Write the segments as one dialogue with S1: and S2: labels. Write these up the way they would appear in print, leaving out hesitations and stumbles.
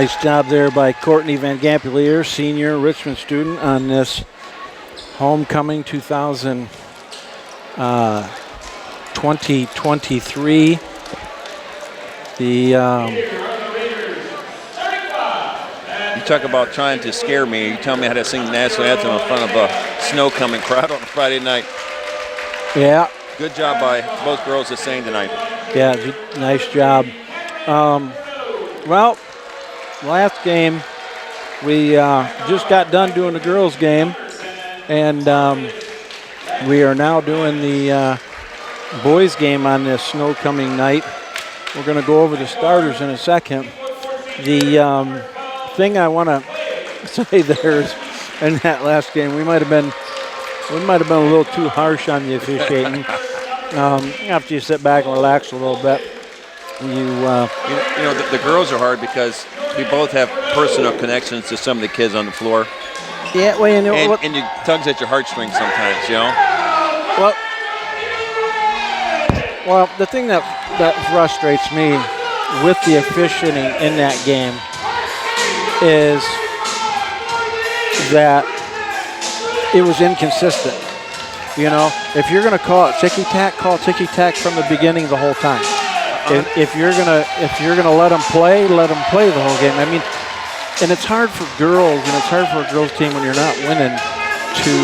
S1: Nice job there by Courtney Van Gampulier, senior Richmond student on this homecoming 2023.
S2: You talk about trying to scare me. You tell me how to sing the national anthem in front of a Snowcoming crowd on a Friday night.
S1: Yeah.
S2: Good job by both girls that sang tonight.
S1: Yeah, nice job. Well, last game, we just got done doing the girls' game, and we are now doing the boys' game on this Snowcoming night. We're going to go over the starters in a second. The thing I want to say there is, in that last game, we might have been a little too harsh on the officiating. After you sit back and relax a little bit,
S2: the girls are hard because we both have personal connections to some of the kids on the floor.
S1: Yeah, well, you know,
S2: and it tugs at your heartstrings sometimes, you know.
S1: Well, the thing that frustrates me with the officiating in that game is that it was inconsistent. You know, if you're going to call it ticky-tack, call ticky-tack from the beginning the whole time. If you're gonna let them play the whole game. I mean, and it's hard for girls, and it's hard for a girls team when you're not winning to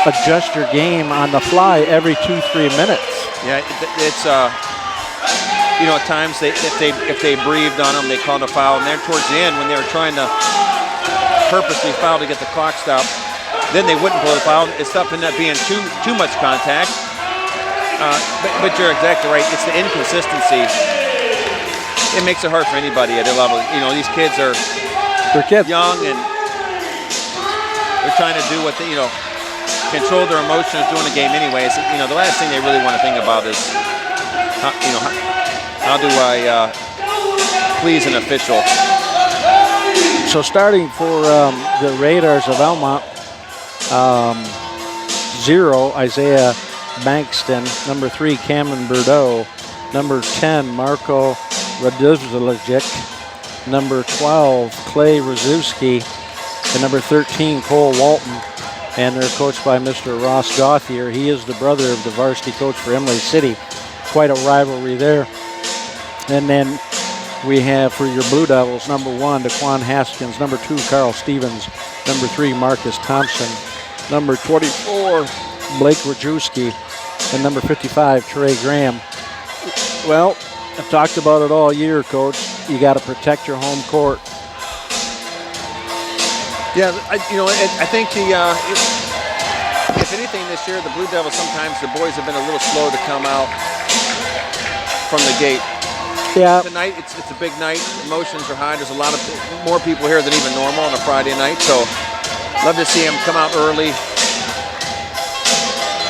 S1: adjust your game on the fly every 2-3 minutes.
S2: Yeah, it's at times if they breathed on them, they called a foul, and then towards the end when they were trying to purposely foul to get the clock stopped, then they wouldn't blow the foul. It stopped ended up being too much contact. But you're exactly right. It's the inconsistency. It makes it hard for anybody at a level. You know, these kids are young and they're trying to do what they, control their emotions during the game anyways. You know, the last thing they really want to think about is, how do I please an official?
S1: So starting for the Raiders of Almont, 0, Isaiah Bankston. Number 3, Cameron Bordeaux. Number 10, Marco Raduzlic. Number 12, Clay Rzuski. And number 13, Cole Walton. And they're coached by Mr. Ross Gauthier. He is the brother of the varsity coach for Emily City. Quite a rivalry there. And then we have for your Blue Devils, number 1, Daquan Haskins. Number 2, Carl Stevens. Number 3, Marcus Thompson. Number 24, Blake Rajewski, and number 55, Trey Graham. Well, I've talked about it all year, Coach. You got to protect your home court.
S2: Yeah, I think if anything this year, the Blue Devils, sometimes the boys have been a little slow to come out from the gate.
S1: Yeah.
S2: Tonight, it's a big night. Emotions are high. There's a lot of more people here than even normal on a Friday night, so love to see them come out early.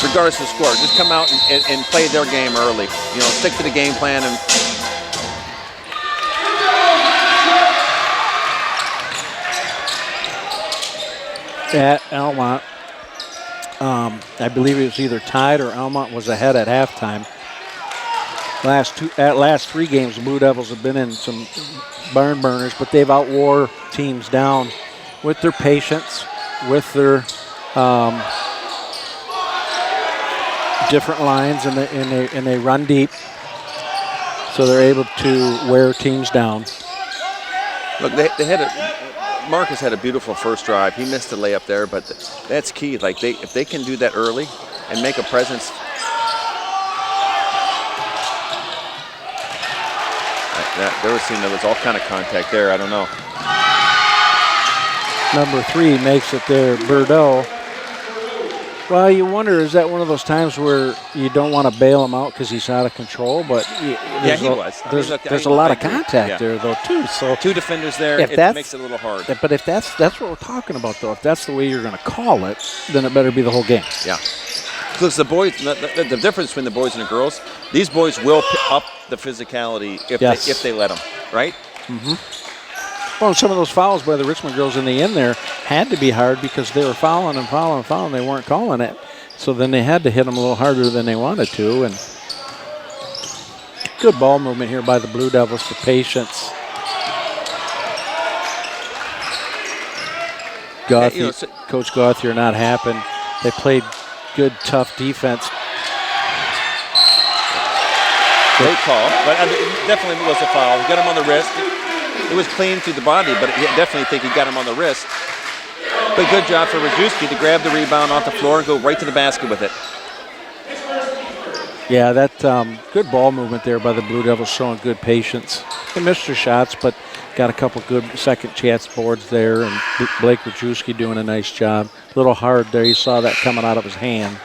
S2: Regardless of the score, just come out and play their game early. Stick to the game plan. And
S1: at Almont, I believe it was either tied or Almont was ahead at halftime. Last 3 games, the Blue Devils have been in some barn burners, but they've outwore teams down with their patience, with their different lines, and they run deep, so they're able to wear teams down.
S2: Look, Marcus had a beautiful first drive. He missed the layup there, but that's key. Like if they can do that early and make a presence. There was all kind of contact there. I don't know.
S1: Number 3 makes it there, Bordeaux. Well, you wonder, is that one of those times where you don't want to bail him out because he's out of control? But
S2: he was.
S1: There's a lot of contact there, though, too. So
S2: 2 defenders there, it makes it a little hard.
S1: But if that's what we're talking about, though, if that's the way you're going to call it, then it better be the whole game.
S2: Yeah. Because the boys, the difference between the boys and the girls, these boys will up the phicality if they let them, right?
S1: Mm-hmm. Well, some of those fouls by the Richmond girls in the end there had to be hard because they were fouling. They weren't calling it. So then they had to hit them a little harder than they wanted to. And good ball movement here by the Blue Devils, the patience. Coach Gauthier not happen. They played good, tough defense.
S2: Great call, but it definitely was a foul. He got him on the wrist. It was clean through the body, but I definitely think he got him on the wrist. But good job for Rajewski to grab the rebound off the floor and go right to the basket with it.
S1: Yeah, that good ball movement there by the Blue Devils, showing good patience. They missed their shots, but got a couple good second chance boards there, and Blake Rajewski doing a nice job. A little hard there. You saw that coming out of his hand.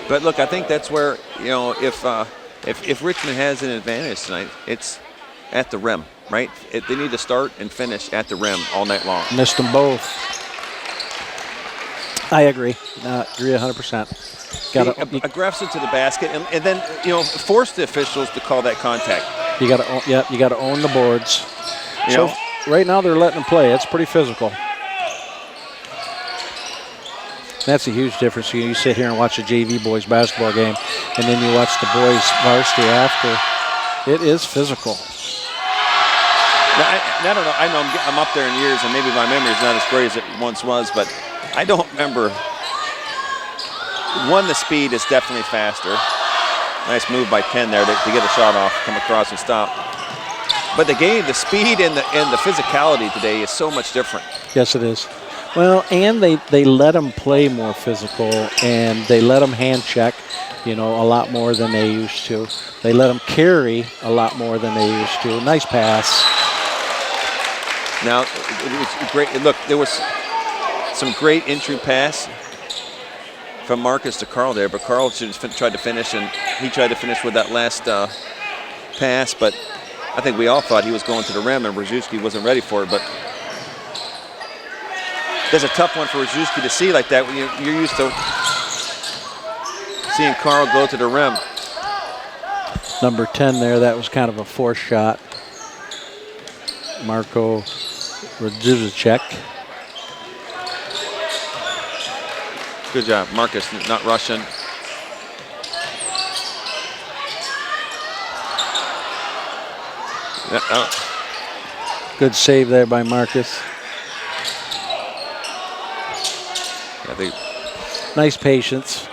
S2: But look, I think that's where, you know, if Richmond has an advantage tonight, it's at the rim, right? They need to start and finish at the rim all night long.
S1: Missed them both. I agree. Agree 100%. Got
S2: be aggressive to the basket, and then, you know, force the officials to call that contact.
S1: You got to, yeah, you got to own the boards.
S2: So
S1: right now they're letting them play. It's pretty physical. That's a huge difference. You sit here and watch a JV boys basketball game, and then you watch the boys varsity after. It is physical.
S2: Now, I don't know. I know I'm up there in years, and maybe my memory is not as great as it once was, but I don't remember. The speed is definitely faster. Nice move by 10 there to get a shot off, come across and stop. But the game, the speed and the physicality today is so much different.
S1: Yes, it is. Well, and they let them play more physical, and they let them hand check, you know, a lot more than they used to. They let them carry a lot more than they used to. Nice pass.
S2: Now, it was great. Look, there was some great entry pass from Marcus to Carl there, but Carl should have tried to finish, and he tried to finish with that last pass, but I think we all thought he was going to the rim, and Rajewski wasn't ready for it, but there's a tough one for Rajewski to see like that when you're used to seeing Carl go to the rim.
S1: Number 10 there, that was kind of a forced shot. Marko Radzivacek.
S2: Good job, Marcus, not rushing.
S1: Good save there by Marcus. Nice patience.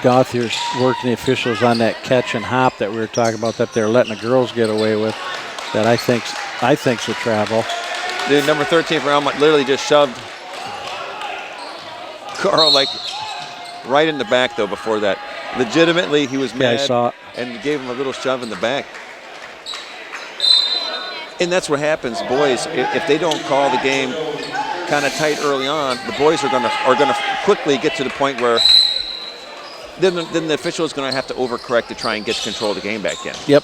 S1: Gauthier's working the officials on that catch and hop that we were talking about that they're letting the girls get away with. That I think's a travel.
S2: Dude, number 13 for Almont literally just shoved Carl like right in the back though before that. Legitimately, he was mad.
S1: Yeah, I saw it.
S2: And gave him a little shove in the back. And that's what happens, boys. If they don't call the game kind of tight early on, the boys are gonna quickly get to the point where then the official is going to have to overcorrect to try and get control of the game back in.
S1: Yep,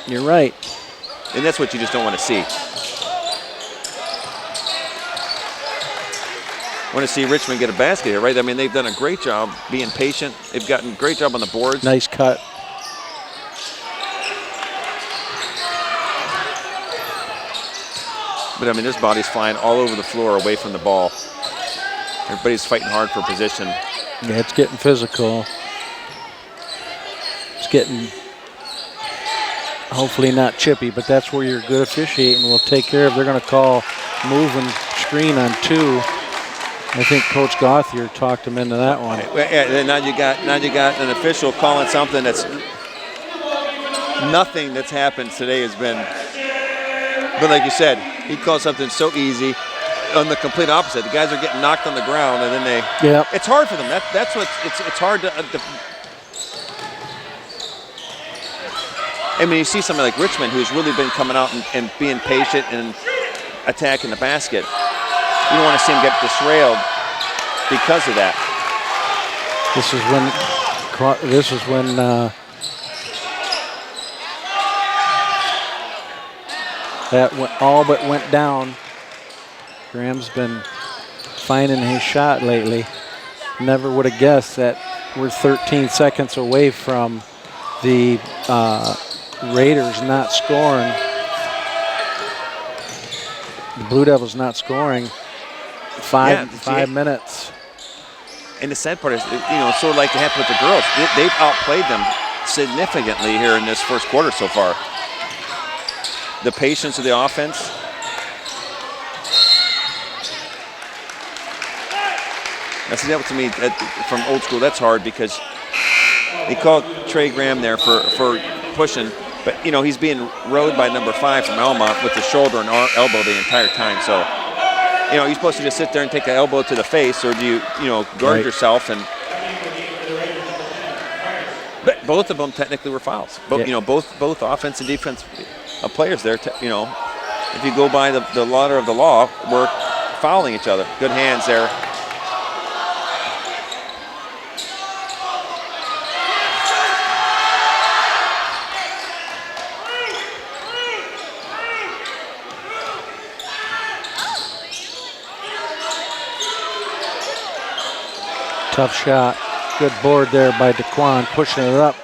S1: you're right.
S2: And that's what you just don't want to see. Want to see Richmond get a basket here, right? I mean, they've done a great job being patient. They've gotten a great job on the boards.
S1: Nice cut.
S2: But, I mean, this body's flying all over the floor away from the ball. Everybody's fighting hard for position.
S1: Yeah, it's getting physical. It's getting hopefully not chippy, but that's where your good officiating will take care of. They're going to call move and screen on 2. I think Coach Gauthier talked him into that one.
S2: Yeah, now you got an official calling something that's nothing that's happened today has been. But like you said, he called something so easy. On the complete opposite, the guys are getting knocked on the ground, and then they.
S1: Yeah.
S2: It's hard for them. That's what it's hard to. I mean, you see somebody like Richmond, who's really been coming out and being patient and attacking the basket. You don't want to see him get disrailed because of that.
S1: This is when that all but went down. Graham's been finding his shot lately. Never would have guessed that we're 13 seconds away from the Raiders not scoring. The Blue Devils not scoring. Five minutes.
S2: And the sad part is, it's sort of like it happened with the girls. They've outplayed them significantly here in this first quarter so far. the patience of the offense. That's that to me from old school. That's hard because they called Trey Graham there for pushing, but you know he's being rode by number 5 from Almont with the shoulder and elbow the entire time. So you know you're supposed to just sit there and take the elbow to the face, or do you guard yourself? And but both of them technically were fouls. Both offense and defense players there. If you go by the letter of the law, were fouling each other. Good hands there.
S1: Tough shot. Good board there by DeQuan, pushing it up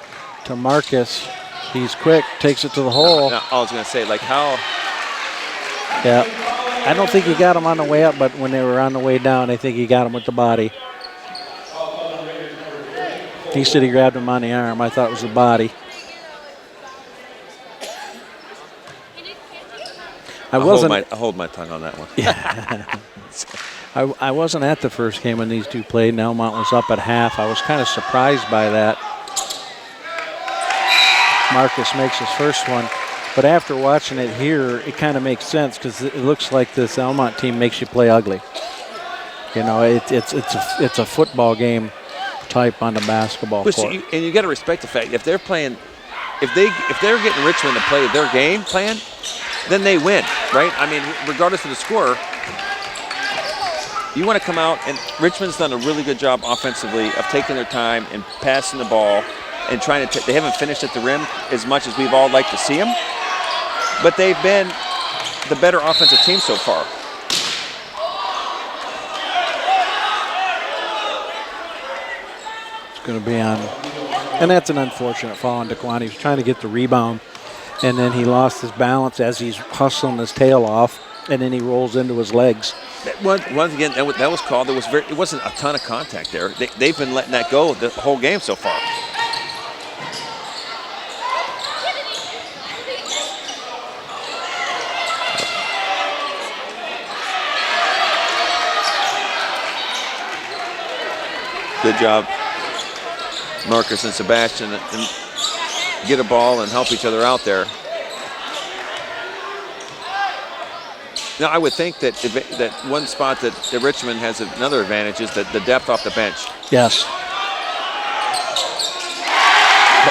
S1: to Marcus. He's quick, takes it to the hole.
S2: No, I was going to say, like how?
S1: Yeah. I don't think he got him on the way up, but when they were on the way down, I think he got him with the body. He said he grabbed him on the arm. I thought it was the body.
S2: I hold my tongue on that one.
S1: Yeah. I wasn't at the first game when these two played, and Almont was up at half. I was kind of surprised by that. Marcus makes his first one, but after watching it here, it kind of makes sense because it looks like this Almont team makes you play ugly. You know, it's a football game type on the basketball court.
S2: And you got to respect the fact if they're playing, if they're getting Richmond to play their game plan, then they win, right? I mean, regardless of the score. You want to come out, and Richmond's done a really good job offensively of taking their time and passing the ball and trying to they haven't finished at the rim as much as we've all liked to see them, but they've been the better offensive team so far.
S1: It's going to be on, and that's an unfortunate foul on DeQuan. He was trying to get the rebound, and then he lost his balance as he's hustling his tail off, and then he rolls into his legs.
S2: Once again, that was called. It wasn't a ton of contact there. They've been letting that go the whole game so far. Good job, Marcus and Sebastian, and get a ball and help each other out there. Now, I would think that that one spot that Richmond has another advantage is that the depth off the bench.
S1: Yes.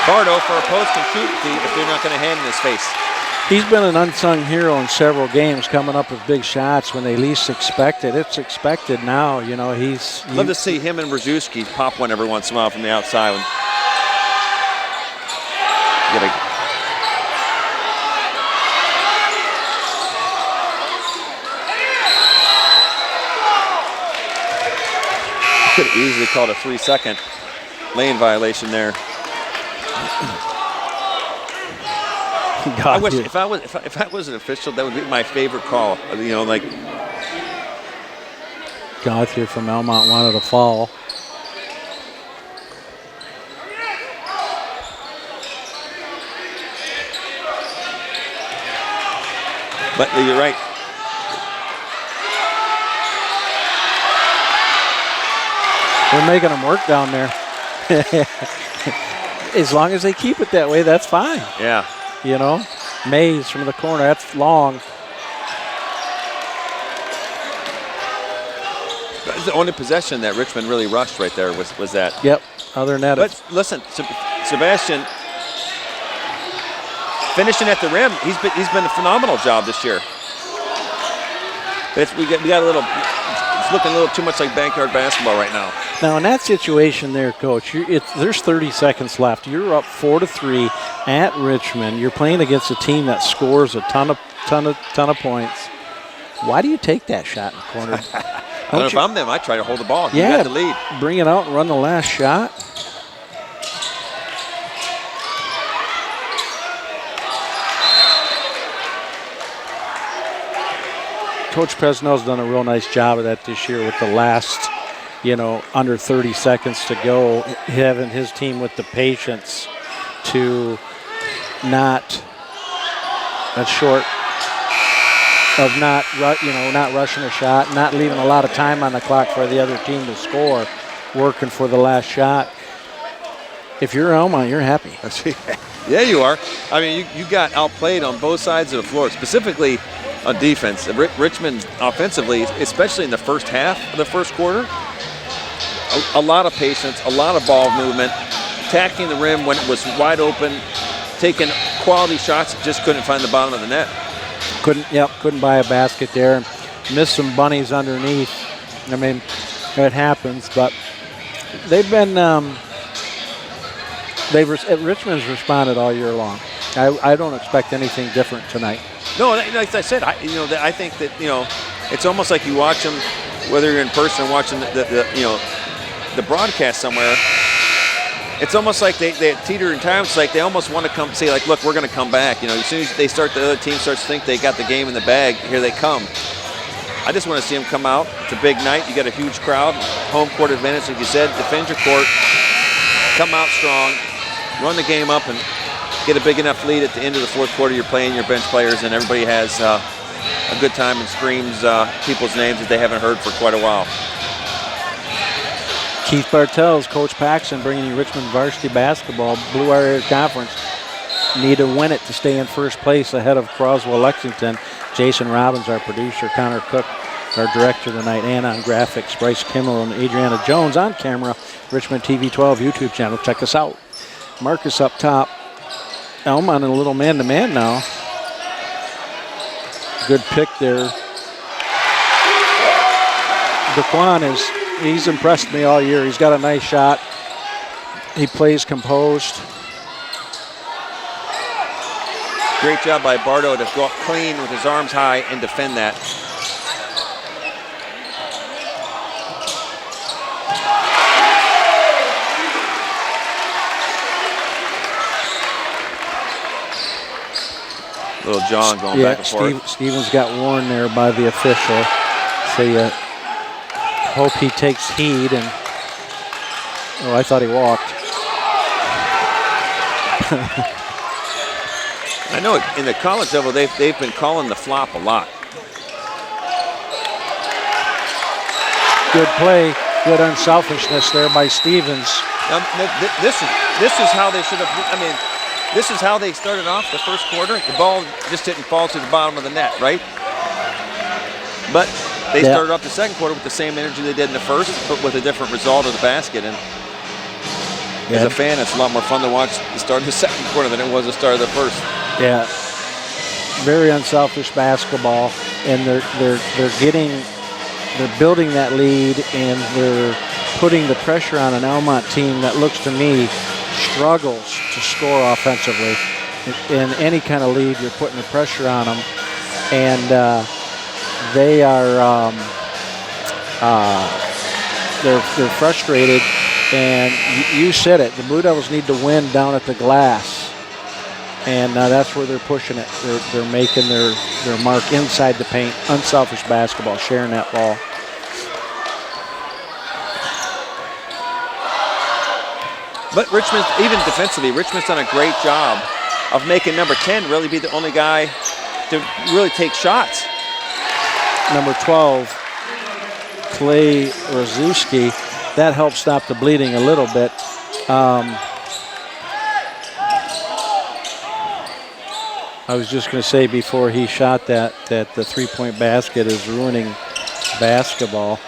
S2: Bardo for a post and shoot if they're not going to hand in his face.
S1: He's been an unsung hero in several games, coming up with big shots when they least expect it. It's expected now, you know.
S2: Love to see him and Brzezinski pop one every once in a while from the outside. Could have easily called a 3-second lane violation there. I wish if I was an official, that would be my favorite call. You know, like
S1: Gauthier from Almont wanted a foul.
S2: But you're right.
S1: They're making them work down there. As long as they keep it that way, that's fine.
S2: Yeah.
S1: You know, Mays from the corner, that's long.
S2: That's the only possession that Richmond really rushed right there was that.
S1: Yep, other than that.
S2: But listen, Sebastian finishing at the rim, he's been a phenomenal job this year. But we got a little, it's looking a little too much like backyard basketball right now.
S1: Now in that situation there, Coach, there's 30 seconds left. You're up 4-3 at Richmond. You're playing against a team that scores a ton of points. Why do you take that shot in the corner?
S2: I don't know if I'm them. I try to hold the ball.
S1: Yeah,
S2: you got the lead.
S1: Bring it out and run the last shot. Coach Pesnell's done a real nice job of that this year with the last, under 30 seconds to go, having his team with the patience to not, that's short. of not rushing a shot, not leaving a lot of time on the clock for the other team to score, working for the last shot. If you're Almont, you're happy.
S2: Yeah, you are. I mean, you got outplayed on both sides of the floor, specifically on defense. Richmond offensively, especially in the first half of the first quarter, a lot of patience, a lot of ball movement, attacking the rim when it was wide open, taking quality shots, just couldn't find the bottom of the net.
S1: Couldn't buy a basket there, and missed some bunnies underneath. I mean, it happens, but they've been Richmond's responded all year long. I don't expect anything different tonight.
S2: No, like I said, I think that it's almost like you watch them, whether you're in person or watching the broadcast somewhere. It's almost like they teeter in time. It's like they almost want to come say, like, look, we're going to come back. As soon as the other team starts to think they got the game in the bag, here they come. I just want to see them come out. It's a big night. You got a huge crowd, home court advantage, like you said. Defend your court, come out strong, run the game up, and get a big enough lead at the end of the fourth quarter. You're playing your bench players, and everybody has a good time and screams people's names that they haven't heard for quite a while.
S1: Keith Bartels, Coach Paxson, bringing you Richmond Varsity Basketball. Blue Wire Area Conference need to win it to stay in first place ahead of Croswell Lexington. Jason Robbins, our producer. Connor Cook, our director tonight. Anna on graphics. Bryce Kimmel and Adriana Jones on camera. Richmond TV 12 YouTube channel. Check us out. Marcus up top. Almont in a little man-to-man now. Good pick there. Daquan he's impressed me all year. He's got a nice shot. He plays composed.
S2: Great job by Bardo to go up clean with his arms high and defend that. Little John going back and forth.
S1: Stevens got warned there by the official. So you hope he takes heed. And I thought he walked.
S2: I know in the college level they've been calling the flop a lot.
S1: Good play, good unselfishness there by Stevens.
S2: Now, this is how they should have. I mean, this is how they started off the first quarter. The ball just didn't fall to the bottom of the net, right? But they started off the second quarter with the same energy they did in the first, but with a different result of the basket. And as a fan, it's a lot more fun to watch the start of the second quarter than it was the start of the first.
S1: Yeah, very unselfish basketball, and they're building that lead, and they're putting the pressure on an Almont team that looks to me struggles to score offensively. In any kind of lead, you're putting the pressure on them, and they are they're frustrated. And you said it, the Blue Devils need to win down at the glass, and that's where they're pushing it. They're making their mark inside the paint. Unselfish basketball, sharing that ball.
S2: But Richmond, even defensively, Richmond's done a great job of making number 10 really be the only guy to really take shots.
S1: Number 12, Clay Rozuski, that helped stop the bleeding a little bit. I was just going to say before he shot that the three-point basket is ruining basketball.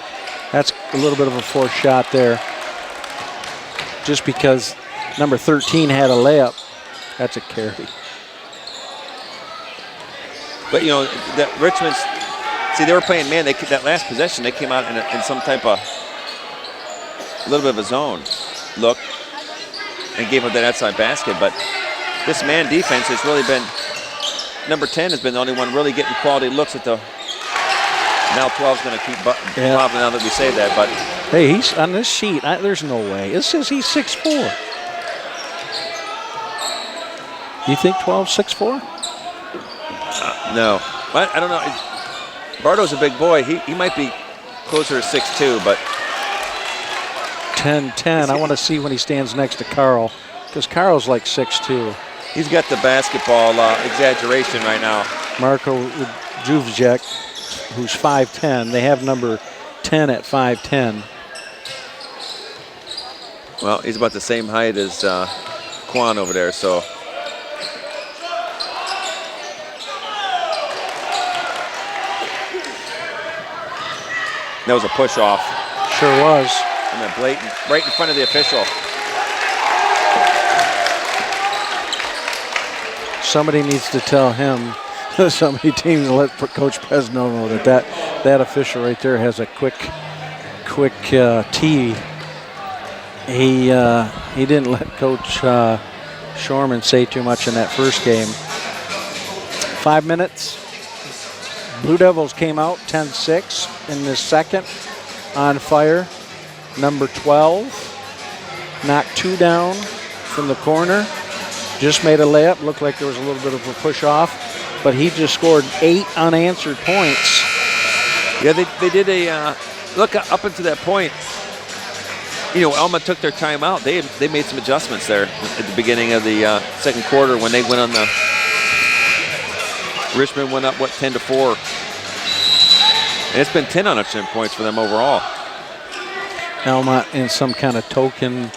S1: That's a little bit of a forced shot there. Just because number 13 had a layup, that's a carry. But
S2: that Richmond's, see, they were playing man. That last possession, they came out in some type of a little bit of a zone look and gave up that outside basket. But this man defense has really been, number 10 has been the only one really getting quality looks at the, now 12's going to keep popping now that we say that. But
S1: hey, he's on this sheet. There's no way. It says he's 6'4". You think 12's 6'4"?
S2: No. I don't know. Bardo's a big boy. He might be closer to 6'2", but
S1: 10-10. I want to see when he stands next to Carl, because Carl's like 6'2".
S2: He's got the basketball exaggeration right now.
S1: Marko Juvjek, who's 5'10". They have number 10 at 5'10".
S2: Well, he's about the same height as Quan over there, so. That was a push off.
S1: Sure was.
S2: And then blatant, right in front of the official.
S1: Somebody needs to tell him, somebody teams to let Coach Pesno know that official right there has a quick tee. He didn't let Coach Shorman say too much in that first game. 5 minutes. Blue Devils came out 10-6 in the second, on fire. Number 12 knocked 2 down from the corner. Just made a layup. Looked like there was a little bit of a push off, but he just scored 8 unanswered points.
S2: Yeah, they did a look up until that point. You know, Almont took their time out. They made some adjustments there at the beginning of the second quarter when they went on the. Richmond went up, 10-4. And it's been 10 unanswered points for them overall.
S1: Almont in some kind of token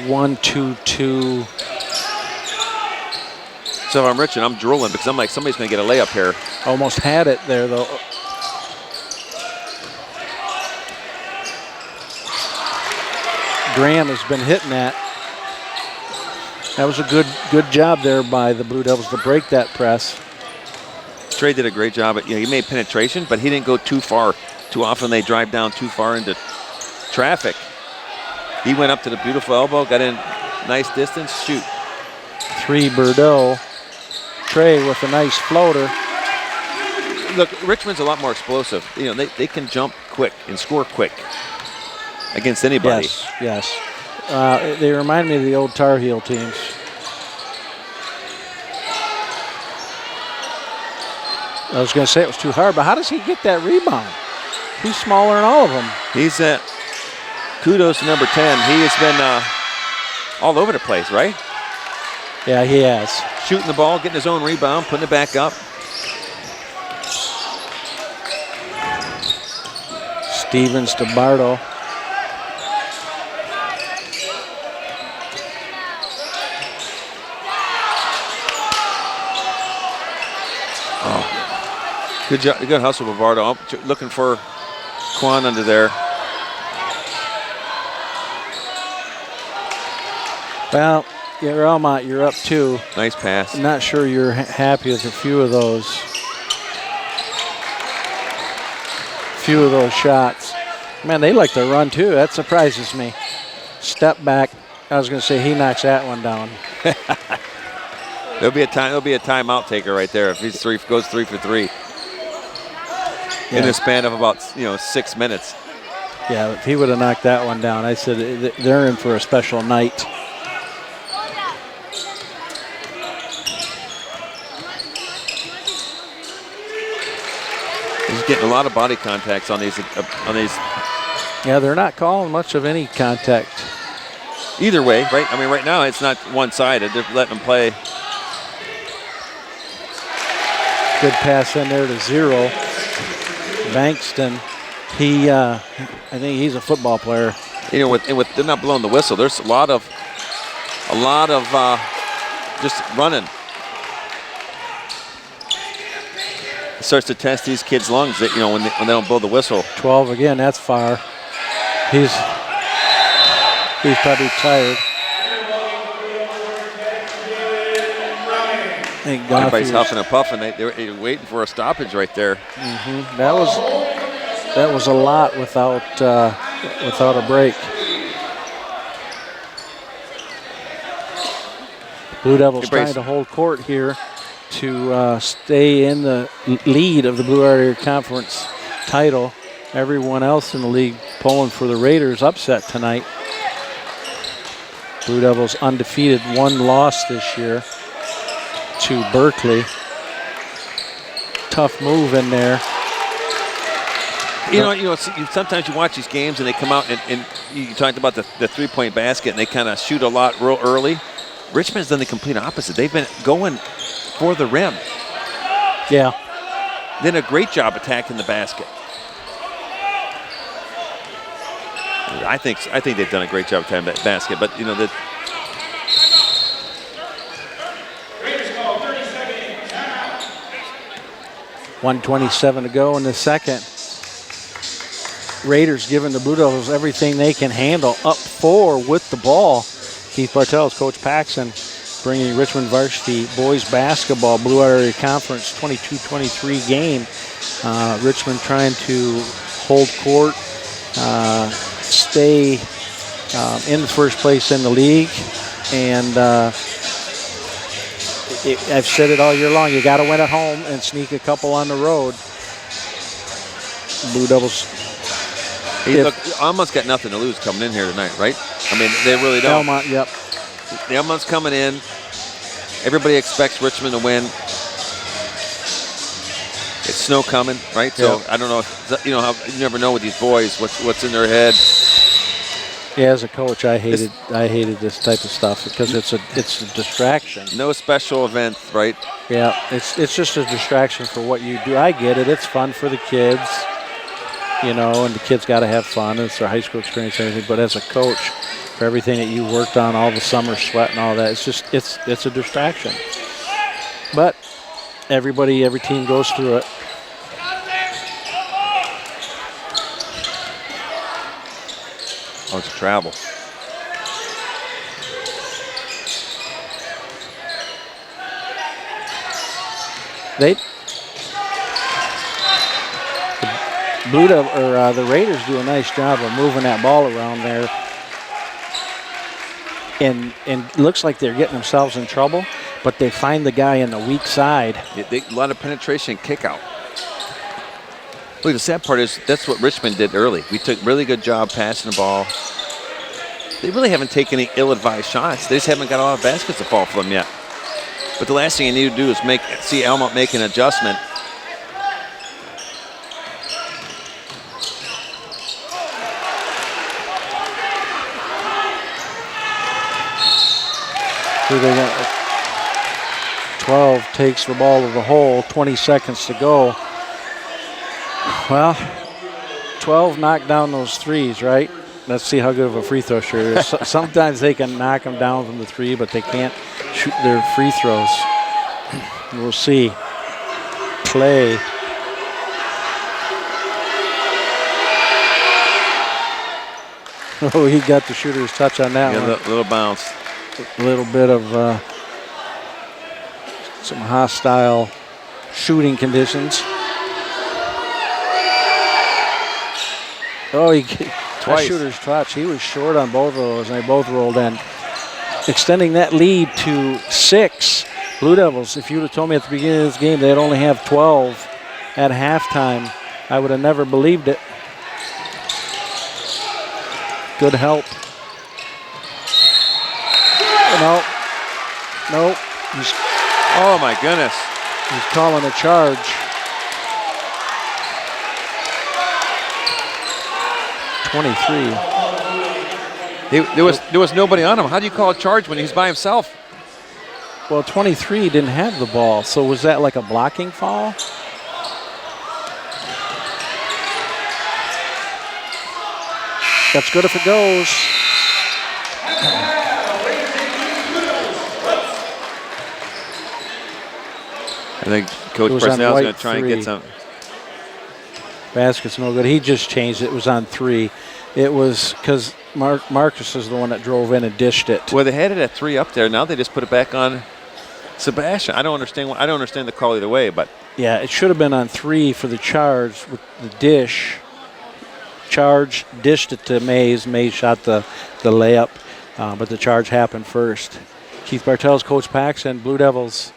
S1: 1-2-2.
S2: So if I'm Richmond, I'm drooling because I'm like, somebody's going to get a layup here.
S1: Almost had it there, though. Graham has been hitting that. That was a good job there by the Blue Devils to break that press.
S2: Trey did a great job at, he made penetration, but he didn't go too far. Too often they drive down too far into traffic. He went up to the beautiful elbow, got in nice distance, shoot.
S1: 3 Bordeaux. Trey with a nice floater.
S2: Look, Richmond's a lot more explosive. You know, they can jump quick and score quick against anybody.
S1: Yes. They remind me of the old Tar Heel teams. I was going to say it was too hard, but how does he get that rebound? He's smaller than all of them.
S2: He's kudos to number 10. He has been all over the place, right?
S1: Yeah, he has.
S2: Shooting the ball, getting his own rebound, putting it back up.
S1: Stevens to Bardo.
S2: Good job, good hustle by Bardo. Looking for Quan under there.
S1: Well, you're Almont, you're up 2.
S2: Nice pass.
S1: I'm not sure you're happy with a few of those. Shots. Man, they like to run too. That surprises me. Step back. I was going to say he knocks that one down.
S2: There'll be a timeout taker right there if he goes 3 for 3.
S1: Yeah.
S2: In the span of about 6 minutes.
S1: Yeah, if he would have knocked that one down, I said they're in for a special night.
S2: He's getting a lot of body contacts on these.
S1: Yeah, they're not calling much of any contact.
S2: Either way, right? I mean, right now it's not one-sided. They're letting them play.
S1: Good pass in there to Zero. Bankston, I think he's a football player.
S2: With they're not blowing the whistle. There's a lot of just running. It starts to test these kids' lungs. That when they don't blow the whistle.
S1: 12 again. That's far. He's probably tired.
S2: Everybody's huffing and puffing. They're waiting for a stoppage right there.
S1: Mm-hmm. That was a lot without a break. Blue Devils trying to hold court here to stay in the lead of the Blue Area Conference title. Everyone else in the league pulling for the Raiders upset tonight. Blue Devils undefeated, 1 loss this year to Berkeley. Tough move in there.
S2: Sometimes you watch these games and they come out and you talked about the 3-point basket and they kind of shoot a lot real early. Richmond's done the complete opposite. They've been going for the rim.
S1: Yeah.
S2: Did a great job attacking the basket. I think they've done a great job attacking the basket, but you know that.
S1: 1:27 to go in the second. Raiders giving the Blue Devils everything they can handle. Up 4 with the ball. Keith Bartels, Coach Paxson, bringing Richmond Varsity boys basketball, Blue Area Conference 22-23 game. Richmond trying to hold court, stay in first place in the league, and I've said it all year long. You got to win at home and sneak a couple on the road. Blue Devils.
S2: Look, Almont's got nothing to lose coming in here tonight, right? I mean, they really don't.
S1: Almont, yep.
S2: The Almont's coming in. Everybody expects Richmond to win. It's Snowcoming, right? So
S1: Yep.
S2: I don't know. You know how you never know with these boys what's in their head.
S1: Yeah, as a coach, I hated this type of stuff because it's a distraction.
S2: No special event, right?
S1: Yeah, it's just a distraction for what you do. I get it. It's fun for the kids, you know, and the kids got to have fun. It's their high school experience and everything. But as a coach, for everything that you worked on, all the summer sweat and all that, it's a distraction. But every team goes through it.
S2: Oh, it's a travel.
S1: The Raiders do a nice job of moving that ball around there, and it looks like they're getting themselves in trouble, but they find the guy in the weak side.
S2: A lot of penetration, kick out. Look, the sad part is that's what Richmond did early. We took really good job passing the ball. They really haven't taken any ill-advised shots. They just haven't got a lot of baskets to fall for them yet. But the last thing you need to do is see Almont make an adjustment.
S1: Who they got? 12 takes the ball to the hole. 20 seconds to go. Well, 12 knocked down those threes, right? Let's see how good of a free throw shooter is. Sometimes they can knock them down from the three, but they can't shoot their free throws. We'll see. Clay. Oh, he got the shooter's touch on that one.
S2: A little bounce.
S1: A little bit of some hostile shooting conditions. Oh, twice. Shooter's touch. He was short on both of those, and they both rolled in. Extending that lead to 6. Blue Devils, if you would have told me at the beginning of this game they'd only have 12 at halftime, I would have never believed it. Good help. No.
S2: Oh, my goodness.
S1: He's calling a charge.
S2: There was nobody on him. How do you call a charge when he's by himself?
S1: Well, 23 didn't have the ball, so was that like a blocking foul? That's good if it goes.
S2: I think Coach Presnell is going to try and get some.
S1: Basket's no good. He just changed it. It was on 3. It was because Marcus is the one that drove in and dished it.
S2: Well, they had it at 3 up there. Now they just put it back on Sebastian. I don't understand the call either way, but
S1: yeah, it should have been on 3 for the charge with the dish. Charge dished it to Mays. Mays shot the layup, but the charge happened first. Keith Bartels, Coach Paxson, Blue Devils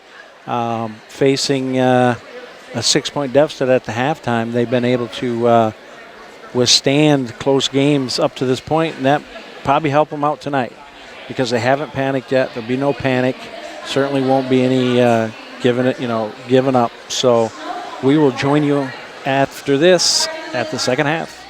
S1: facing a 6-point deficit at the halftime. They've been able to withstand close games up to this point, and that probably help them out tonight because they haven't panicked yet. There'll be no panic. Certainly won't be any giving up. So we will join you after this at the second half.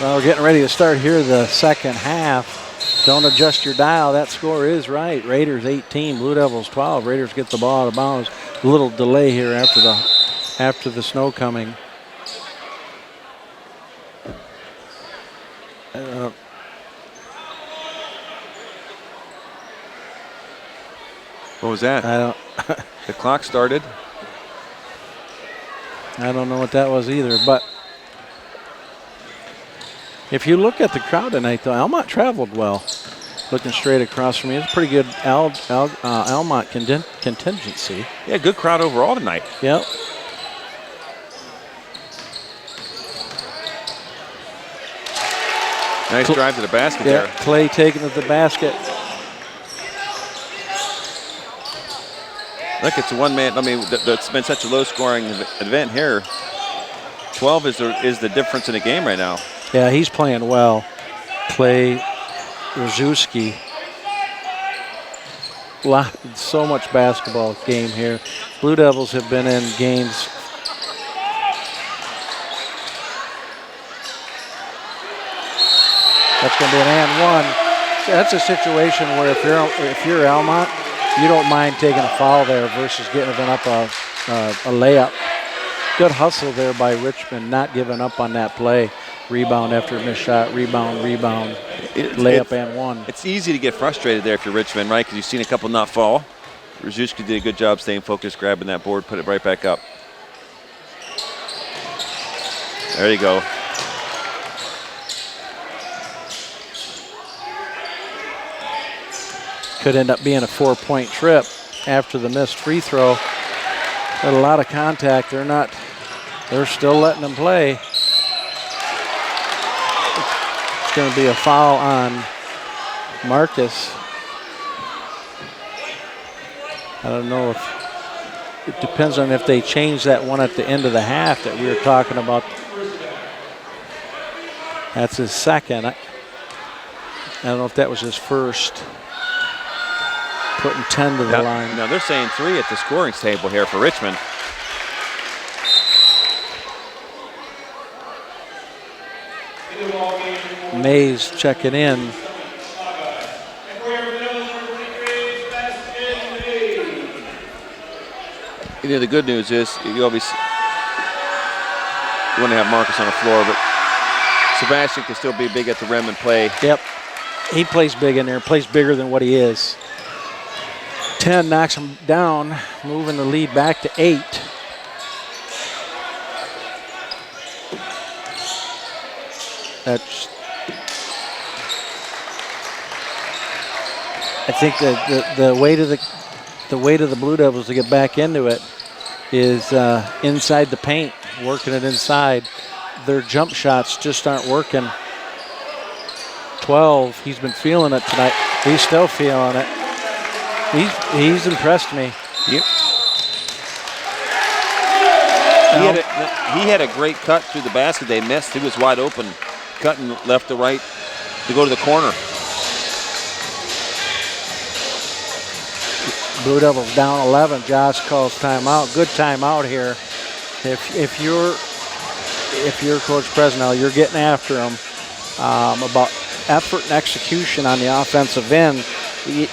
S1: Well, we're getting ready to start here the second half. Don't adjust your dial. That score is right. Raiders 18, Blue Devils 12. Raiders get the ball out of bounds. A little delay here after the Snowcoming.
S2: What was that?
S1: I don't.
S2: The clock started.
S1: I don't know what that was either, but if you look at the crowd tonight, though, Almont traveled well. Looking straight across from me, it's a pretty good Almont contingency.
S2: Yeah, good crowd overall tonight.
S1: Yep.
S2: Nice drive to the basket there.
S1: Clay taking it to the basket.
S2: Look, it's a one-man. I mean, that's been such a low-scoring event here. 12 is the difference in the game right now.
S1: Yeah, he's playing well. Clay Rzuski. So much basketball game here. Blue Devils have been in games. That's going to be an and one. That's a situation where if you're Almont, you don't mind taking a foul there versus getting up a layup. Good hustle there by Richmond, not giving up on that play. Rebound after a missed shot, rebound, layup and one.
S2: It's easy to get frustrated there if you're Richmond, right? Because you've seen a couple not fall. Rzuski did a good job staying focused, grabbing that board, put it right back up. There you go.
S1: Could end up being a 4-point trip after the missed free throw. Got a lot of contact. They're still letting them play. It's going to be a foul on Marcus. I don't know if it depends on if they change that one at the end of the half that we were talking about. That's his second. I don't know if that was his first. Putting 10 to the line.
S2: Now they're saying 3 at the scoring table here for Richmond.
S1: Mays checking in.
S2: You know, the good news is you want to have Marcus on the floor, but Sebastian can still be big at the rim and play.
S1: Yep. He plays big in there, plays bigger than what he is. 10 knocks him down, moving the lead back to 8. I think the way to the Blue Devils to get back into it is inside the paint, working it inside. Their jump shots just aren't working. 12, he's been feeling it tonight. He's still feeling it. He's impressed me.
S2: Yep. He had a great cut through the basket. They missed. He was wide open, cutting left to right to go to the corner.
S1: Blue Devils down 11. Josh calls timeout. Good timeout here. If you're Coach Presnell, you're getting after him. about effort and execution on the offensive end.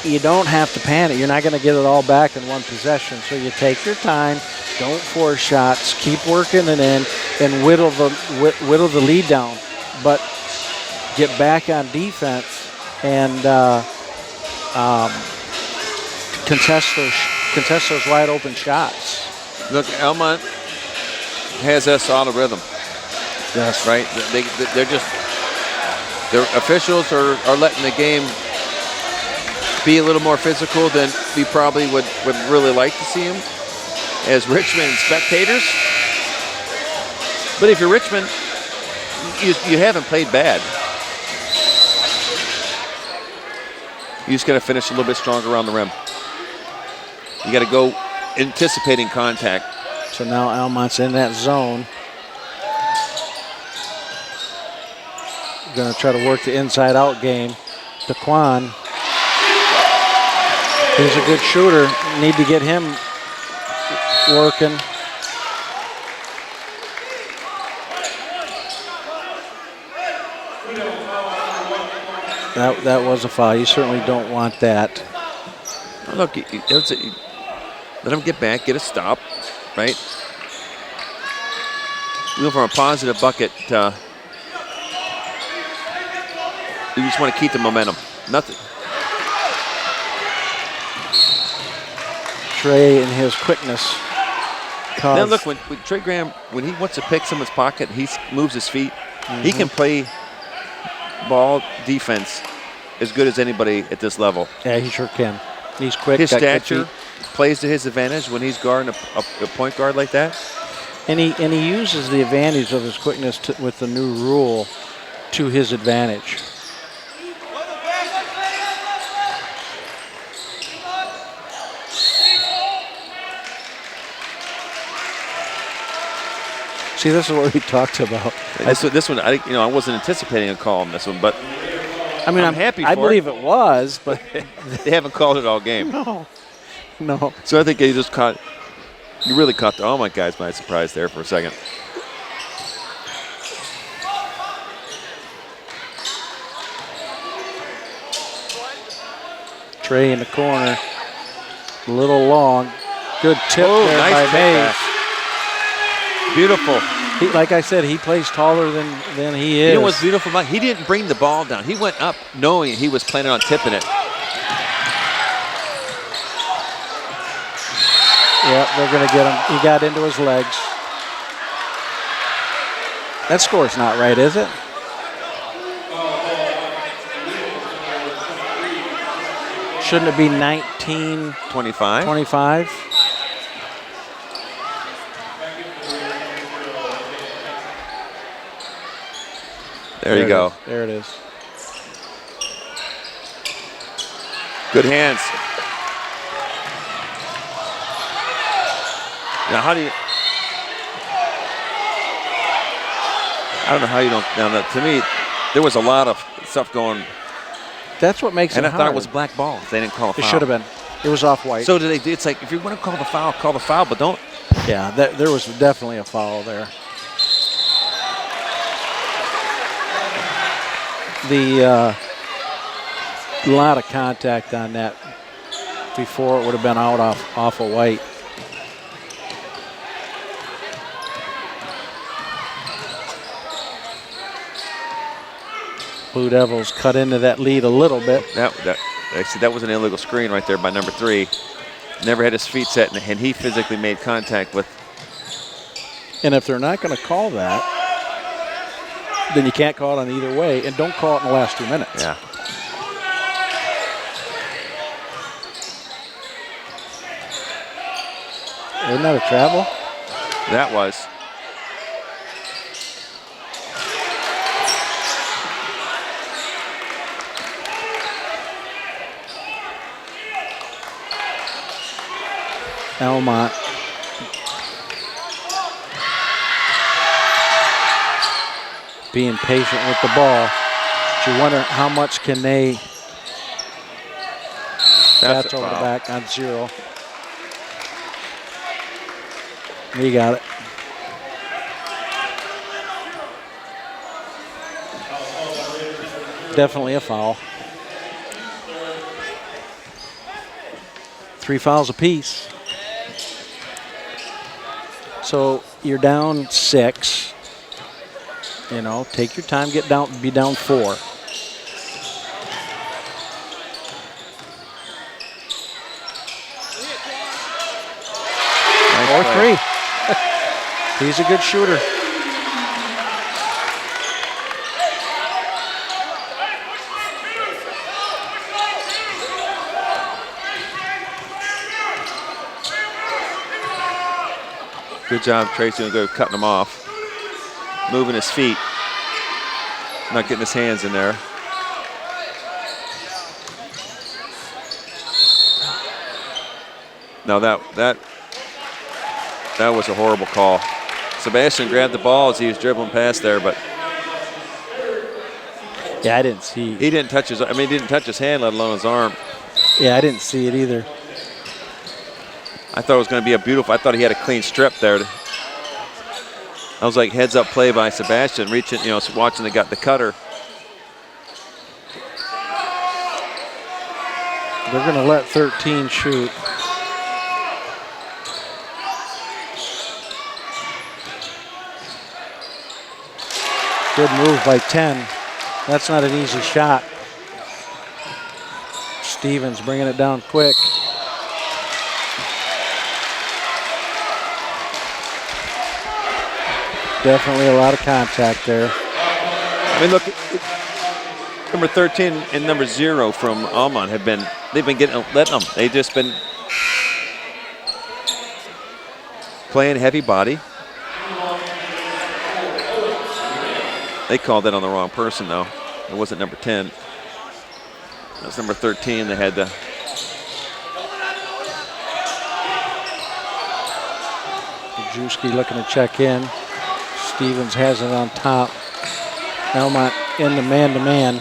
S1: You don't have to panic. You're not going to get it all back in one possession. So you take your time, don't force shots, keep working it in, and whittle the lead down. But get back on defense and contest those wide open shots.
S2: Look, Almont has us out of rhythm.
S1: Yes.
S2: Right? Their officials are letting the game be a little more physical than we probably would really like to see them as Richmond spectators. But if you're Richmond, you haven't played bad. You just got to finish a little bit stronger around the rim. You got to go anticipating contact.
S1: So now Almont's in that zone. Going to try to work the inside-out game. Daquan, he's a good shooter. Need to get him working. That was a foul. You certainly don't want that.
S2: Look, let him get back, get a stop, right? You go from a positive bucket. You just want to keep the momentum. Nothing.
S1: Trey and his quickness.
S2: Now look, when Trey Graham, when he wants to pick someone's pocket, he moves his feet. He can play ball defense as good as anybody at this level.
S1: Yeah, he sure can. He's quick.
S2: His stature plays to his advantage when he's guarding a point guard like that.
S1: And he uses the advantage of his quickness with the new rule to his advantage. See, this is what we talked about.
S2: This one, I wasn't anticipating a call on this one, but
S1: I mean,
S2: I'm happy.
S1: I believe it was, but
S2: they haven't called it all game.
S1: No.
S2: So I think you really caught the Almont guys by surprise there for a second.
S1: Trey in the corner, a little long. Good tip there
S2: nice
S1: by Mays.
S2: Beautiful.
S1: Like I said, he plays taller than he is.
S2: You know what's beautiful about it? He didn't bring the ball down. He went up knowing he was planning on tipping it.
S1: Yep, they're going to get him. He got into his legs. That score's not right, is it? Shouldn't it be 19-25? 25?
S2: There you go.
S1: There it is.
S2: Good hands. Now, how do you? I don't know how you don't. Now, to me, there was a lot of stuff going.
S1: That's what makes it hard.
S2: And I thought it was black ball. They didn't call a foul.
S1: It should have been. It was off white.
S2: So it's like if you're going to call the foul, but don't.
S1: Yeah, there was definitely a foul there. A lot of contact on that before it would have been out off of white. Blue Devils cut into that lead a little bit.
S2: That was an illegal screen right there by number 3. Never had his feet set, and he physically made contact with.
S1: And if they're not going to call that, then you can't call it on either way, and don't call it in the last 2 minutes.
S2: Yeah.
S1: Isn't that a travel?
S2: That was.
S1: Almont. Being patient with the ball. But you wonder how much can they. That's over the back on 0. You got it. Definitely a foul. 3 fouls apiece. So you're down 6. You know, take your time, be down 4. Or 3. He's a good shooter.
S2: Good job, Tracy, go cutting him off. Moving his feet. Not getting his hands in there. No, that was a horrible call. Sebastian grabbed the ball as he was dribbling past there, but
S1: yeah, I didn't see.
S2: He didn't touch his. I mean, he didn't touch his hand, let alone his arm.
S1: Yeah, I didn't see it either.
S2: I thought it was going to be a beautiful. I thought he had a clean strip there. I was like heads up play by Sebastian, reaching, you know, watching the cutter.
S1: They're going to let 13 shoot. Good move by 10. That's not an easy shot. Stevens bringing it down quick. Definitely a lot of contact there.
S2: I mean, look, number 13 and number 0 from Almont they've been letting them. They've just been playing heavy body. They called that on the wrong person, though. It wasn't number 10. It was number 13. They had the.
S1: Majewski looking to check in. Stevens has it on top. Almont in the man-to-man.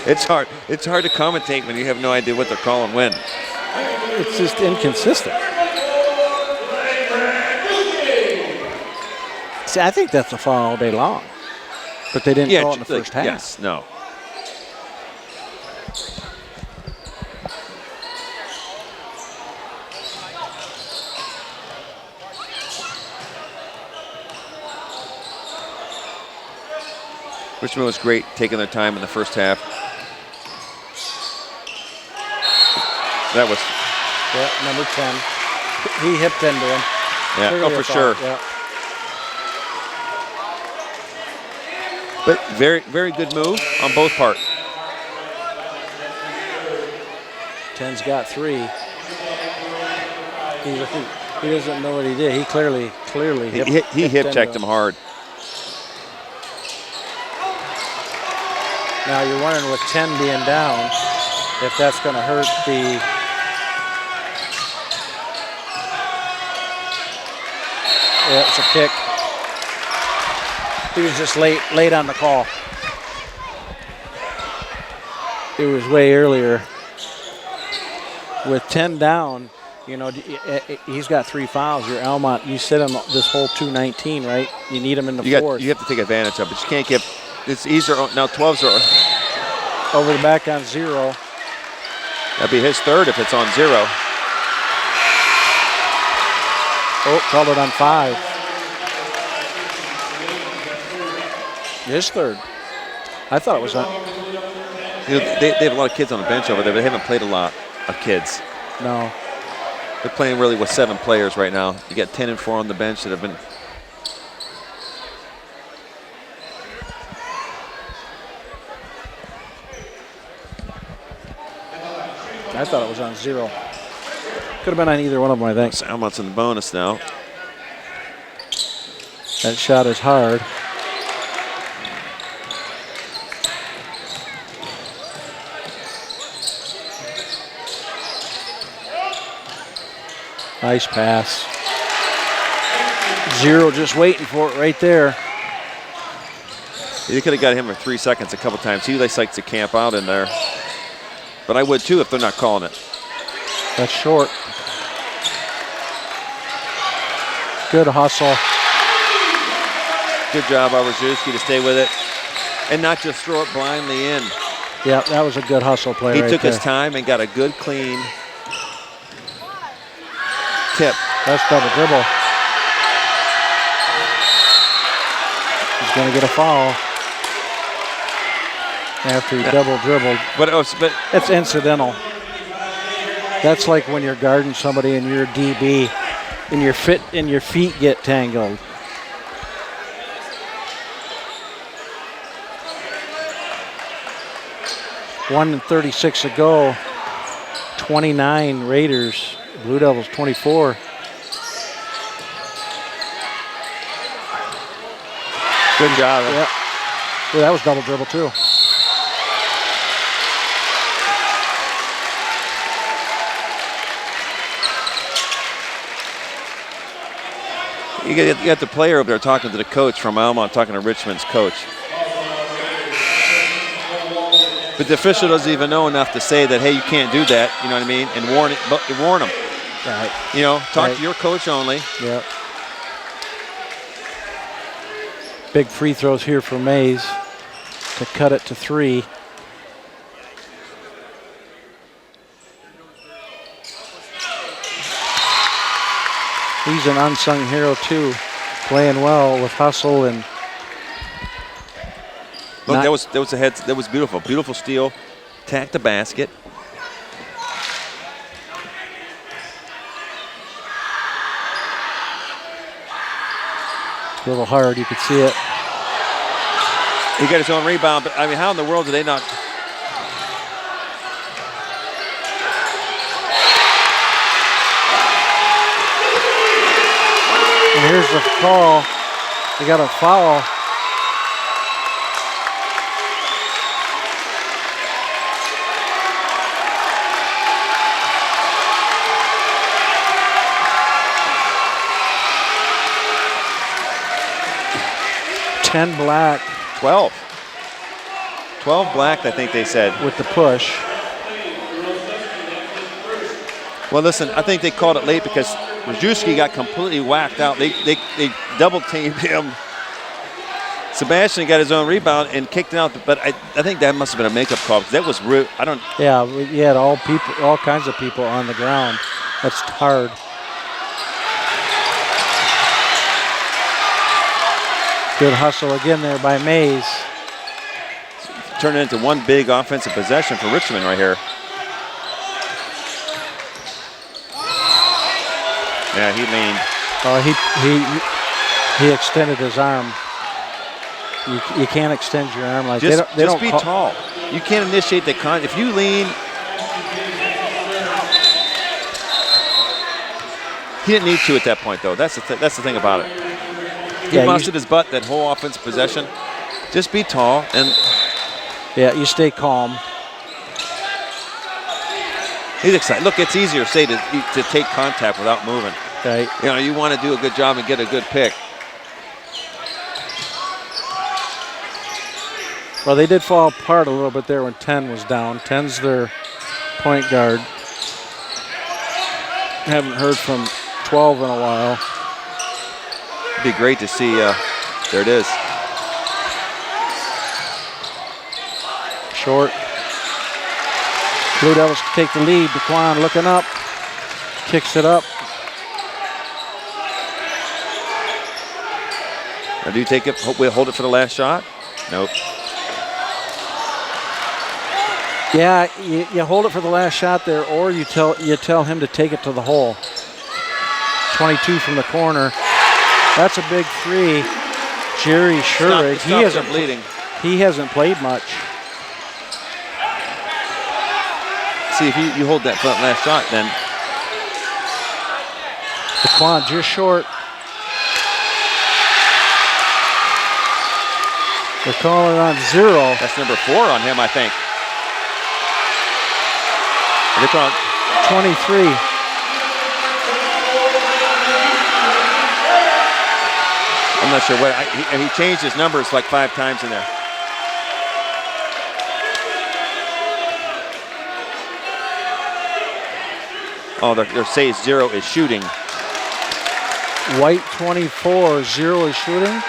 S2: It's hard. It's hard to commentate when you have no idea what they're calling when.
S1: It's just inconsistent. See, I think that's a foul all day long. But they didn't call it in the first half.
S2: Yes, no. Richmond was great taking their time in the first half. That was.
S1: Yeah, number 10. He hipped into him.
S2: Yeah,
S1: Clearly
S2: for sure.
S1: Yeah.
S2: But very, very good move on both parts.
S1: 10's got 3. He doesn't know what he did. He clearly
S2: He hip checked him hard.
S1: Now you're wondering with 10 being down, if that's going to hurt the. Yeah, it's a kick. He was just late on the call. It was way earlier. With 10 down, you know, he's got 3 fouls. You're Almont. You sit him this whole 2:19, right? You need him in the fourth.
S2: You have to take advantage of it. You can't give. It's easier now. 12s are
S1: over the back on 0.
S2: That'd be his third if it's on 0.
S1: Oh, called it on 5. His third. I thought it was on.
S2: You know, they have a lot of kids on the bench over there, but they haven't played a lot of kids.
S1: No.
S2: They're playing really with 7 players right now. You got 10 and 4 on the bench that have been.
S1: I thought it was on 0. Could have been on either one of them, I think.
S2: Almont's in the bonus now.
S1: That shot is hard. Nice pass. 0 just waiting for it right there.
S2: You could have got him for 3 seconds a couple times. He likes to camp out in there. But I would too if they're not calling it.
S1: That's short. Good hustle.
S2: Good job by Rzuski to stay with it and not just throw it blindly in.
S1: Yeah, that was a good hustle play.
S2: He
S1: right
S2: took
S1: there.
S2: his time and got a good, clean tip.
S1: That's double dribble. He's going to get a foul after he double dribbled.
S2: But
S1: it's incidental. That's like when you're guarding somebody and you're DB and your feet get tangled. .1:36 to go. 29 Raiders. Blue Devils 24.
S2: Good job.
S1: Yeah. Yeah, that was double dribble too.
S2: You got the player over there talking to the coach from Almont, talking to Richmond's coach. But the official doesn't even know enough to say that, hey, you can't do that, you know what I mean, and warn them.
S1: Right.
S2: You know, talk to your coach only.
S1: Yep. Big free throws here for Mays to cut it to 3. He's an unsung hero too, playing well with hustle and.
S2: Look, that was a head. That was beautiful. Beautiful steal. Tack the basket.
S1: A little hard, you could see it.
S2: He got his own rebound, but I mean, how in the world did they not?
S1: And here's the call. They got a foul. $10 black.
S2: 12 black, I think they said.
S1: With the push.
S2: Well, listen, I think they called it late because Rzuski got completely whacked out. They double teamed him. Sebastian got his own rebound and kicked it out, but I think that must have been a makeup call. That was rude.
S1: Yeah, we had all kinds of people on the ground. That's hard. Good hustle again there by Mays.
S2: Turned it into one big offensive possession for Richmond right here. Yeah, he leaned.
S1: Oh, he extended his arm. You can't extend your arm like that.
S2: Just be tall. You can't initiate the con. If you lean, he didn't need to at that point though. That's the thing about it. He busted his butt that whole offensive possession. Just be tall and.
S1: Yeah, you stay calm.
S2: He's excited. Look, it's easier, say, to take contact without moving.
S1: Right.
S2: You know, you want to do a good job and get a good pick.
S1: Well, they did fall apart a little bit there when 10 was down. 10's their point guard. Haven't heard from 12 in a while.
S2: It'd be great to see. There it is.
S1: Short. Blue Devils take the lead. DeQuan looking up. Kicks it up.
S2: Now, do you take it? We'll hold it for the last shot? Nope.
S1: Yeah, you hold it for the last shot there, or you tell him to take it to the hole. 22 from the corner. That's a big 3. Jerry Schurig. He hasn't played much.
S2: See, if you hold that last shot, then.
S1: DeQuan just short. They're calling on 0.
S2: That's number 4 on him, I think. They're calling
S1: 23.
S2: I'm not sure what. He changed his numbers like 5 times in there. Oh, they're saying 0 is shooting.
S1: White 24, 0 is shooting.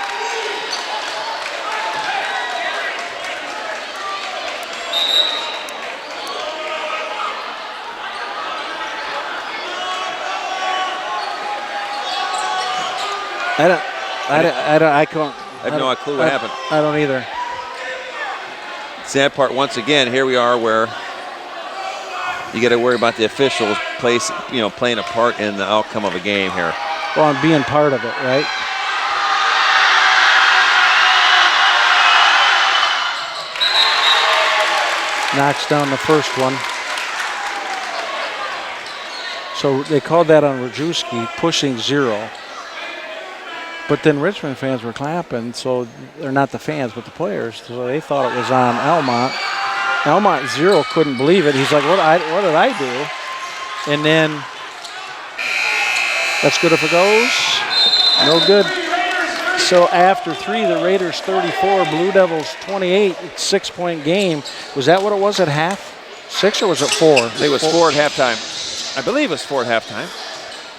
S1: I
S2: have no clue what happened.
S1: I don't either.
S2: Sad part once again. Here we are where you got to worry about the officials playing a part in the outcome of a game here.
S1: Well, I'm being part of it, right? Knocks down the first one. So they called that on Rajewski, pushing 0. But then Richmond fans were clapping, so they're not the fans, but the players. So they thought it was on Almont. Almont 0 couldn't believe it. He's like, what did I do? And then that's good if it goes. No good. So after 3, the Raiders 34, Blue Devils 28. It's a 6-point game. Was that what it was at half? 6 or was it 4?
S2: I think it was 4 at halftime. I believe it was 4 at halftime.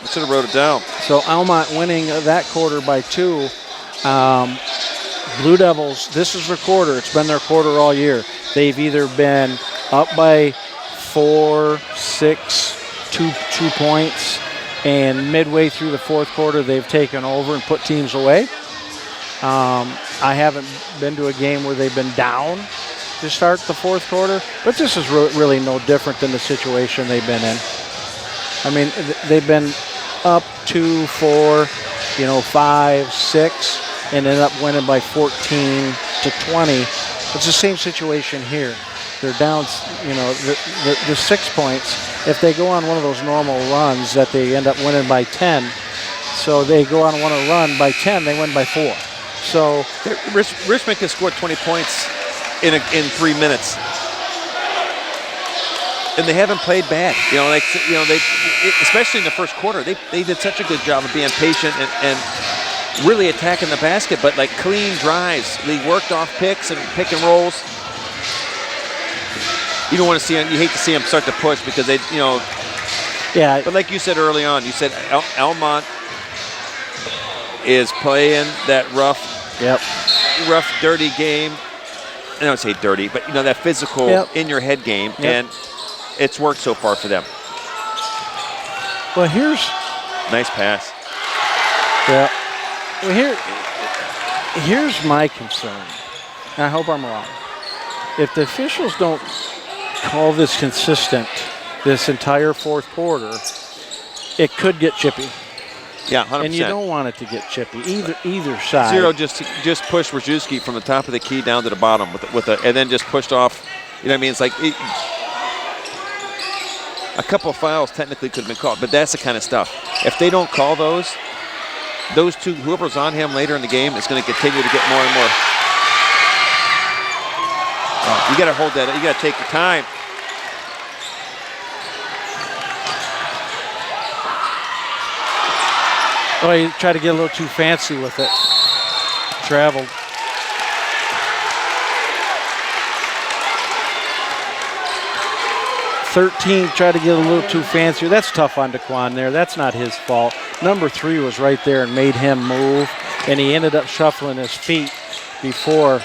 S2: I should have wrote it down.
S1: So Almont winning that quarter by 2. Blue Devils, this is their quarter. It's been their quarter all year. They've either been up by 4, 6, 2 points, and midway through the fourth quarter, they've taken over and put teams away. I haven't been to a game where they've been down to start the fourth quarter, but this is really no different than the situation they've been in. I mean, they've been up 2, 4, 5, 6, and end up winning by 14 to 20. It's the same situation here. They're down, the 6 points. If they go on one of those normal runs, that they end up winning by 10. So they go on one run by 10, they win by 4. So
S2: Richmond can score 20 points in 3 minutes. And they haven't played bad. They especially in the first quarter, they did such a good job of being patient and really attacking the basket, but like clean drives. They worked off picks and pick and rolls. You don't want to see them. You hate to see them start to push because they,
S1: Yeah.
S2: But like you said early on, you said Almont is playing that rough, dirty game. I don't say dirty, but that physical in your head game, and it's worked so far for them.
S1: Well,
S2: nice pass.
S1: Yeah. Well, here's my concern. And I hope I'm wrong. If the officials don't call this consistent this entire fourth quarter, it could get chippy.
S2: Yeah, 100%.
S1: And you don't want it to get chippy either side.
S2: 0 just pushed Rajewski from the top of the key down to the bottom and then just pushed off. It's like a couple of fouls technically could have been called, but that's the kind of stuff. If they don't call those two, whoever's on him later in the game is going to continue to get more and more. You got to hold that. You got to take your time.
S1: Oh, he tried to get a little too fancy with it. Traveled. "13" tried to get a little too fancy. That's tough on Daquan there. That's not his fault. Number 3 was right there and made him move, and he ended up shuffling his feet before.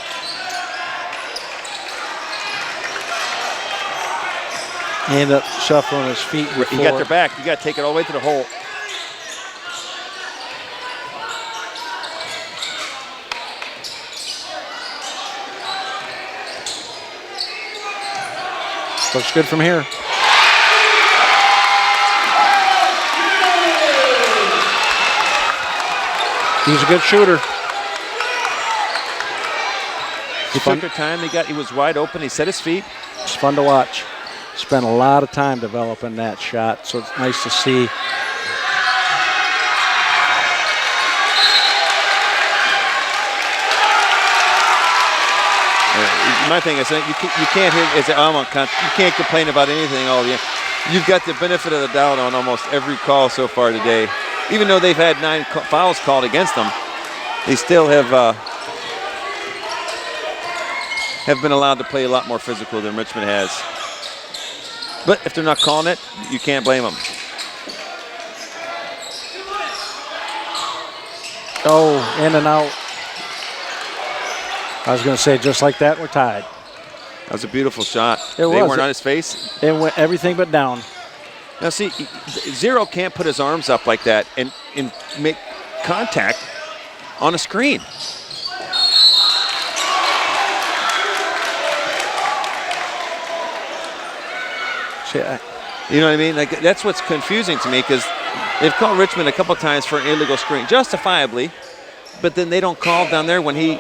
S1: He ended up shuffling his feet before.
S2: You got their back. You got to take it all the way to the hole.
S1: Looks good from here. He's a good shooter.
S2: He took their time. He was wide open. He set his feet.
S1: It's fun to watch. Spent a lot of time developing that shot, so it's nice to see.
S2: My thing is, you can't hear as an Almont, you can't complain about anything all year. You've got the benefit of the doubt on almost every call so far today. Even though they've had 9 fouls called against them, they still have been allowed to play a lot more physical than Richmond has. But if they're not calling it, you can't blame them.
S1: Oh, in and out. I was going to say, just like that, we're tied.
S2: That was a beautiful shot.
S1: They
S2: weren't on his face.
S1: It went everything but down.
S2: Now, see, Zero can't put his arms up like that and make contact on a screen. You know what I mean? Like, that's what's confusing to me, because they've called Richmond a couple times for an illegal screen, justifiably, but then they don't call down there when he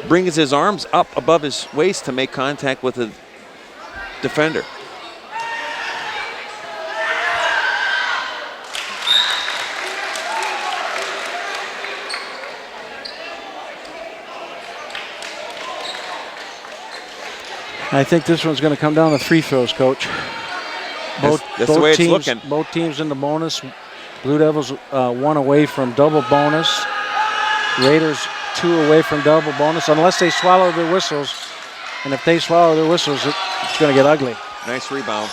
S2: brings his arms up above his waist to make contact with the defender.
S1: I think this one's going to come down to free throws, Coach.
S2: That's the way it's looking.
S1: Both teams in the bonus. Blue Devils 1 away from double bonus. Raiders 2 away from double bonus, unless they swallow their whistles. And if they swallow their whistles, it's going to get ugly.
S2: Nice rebound.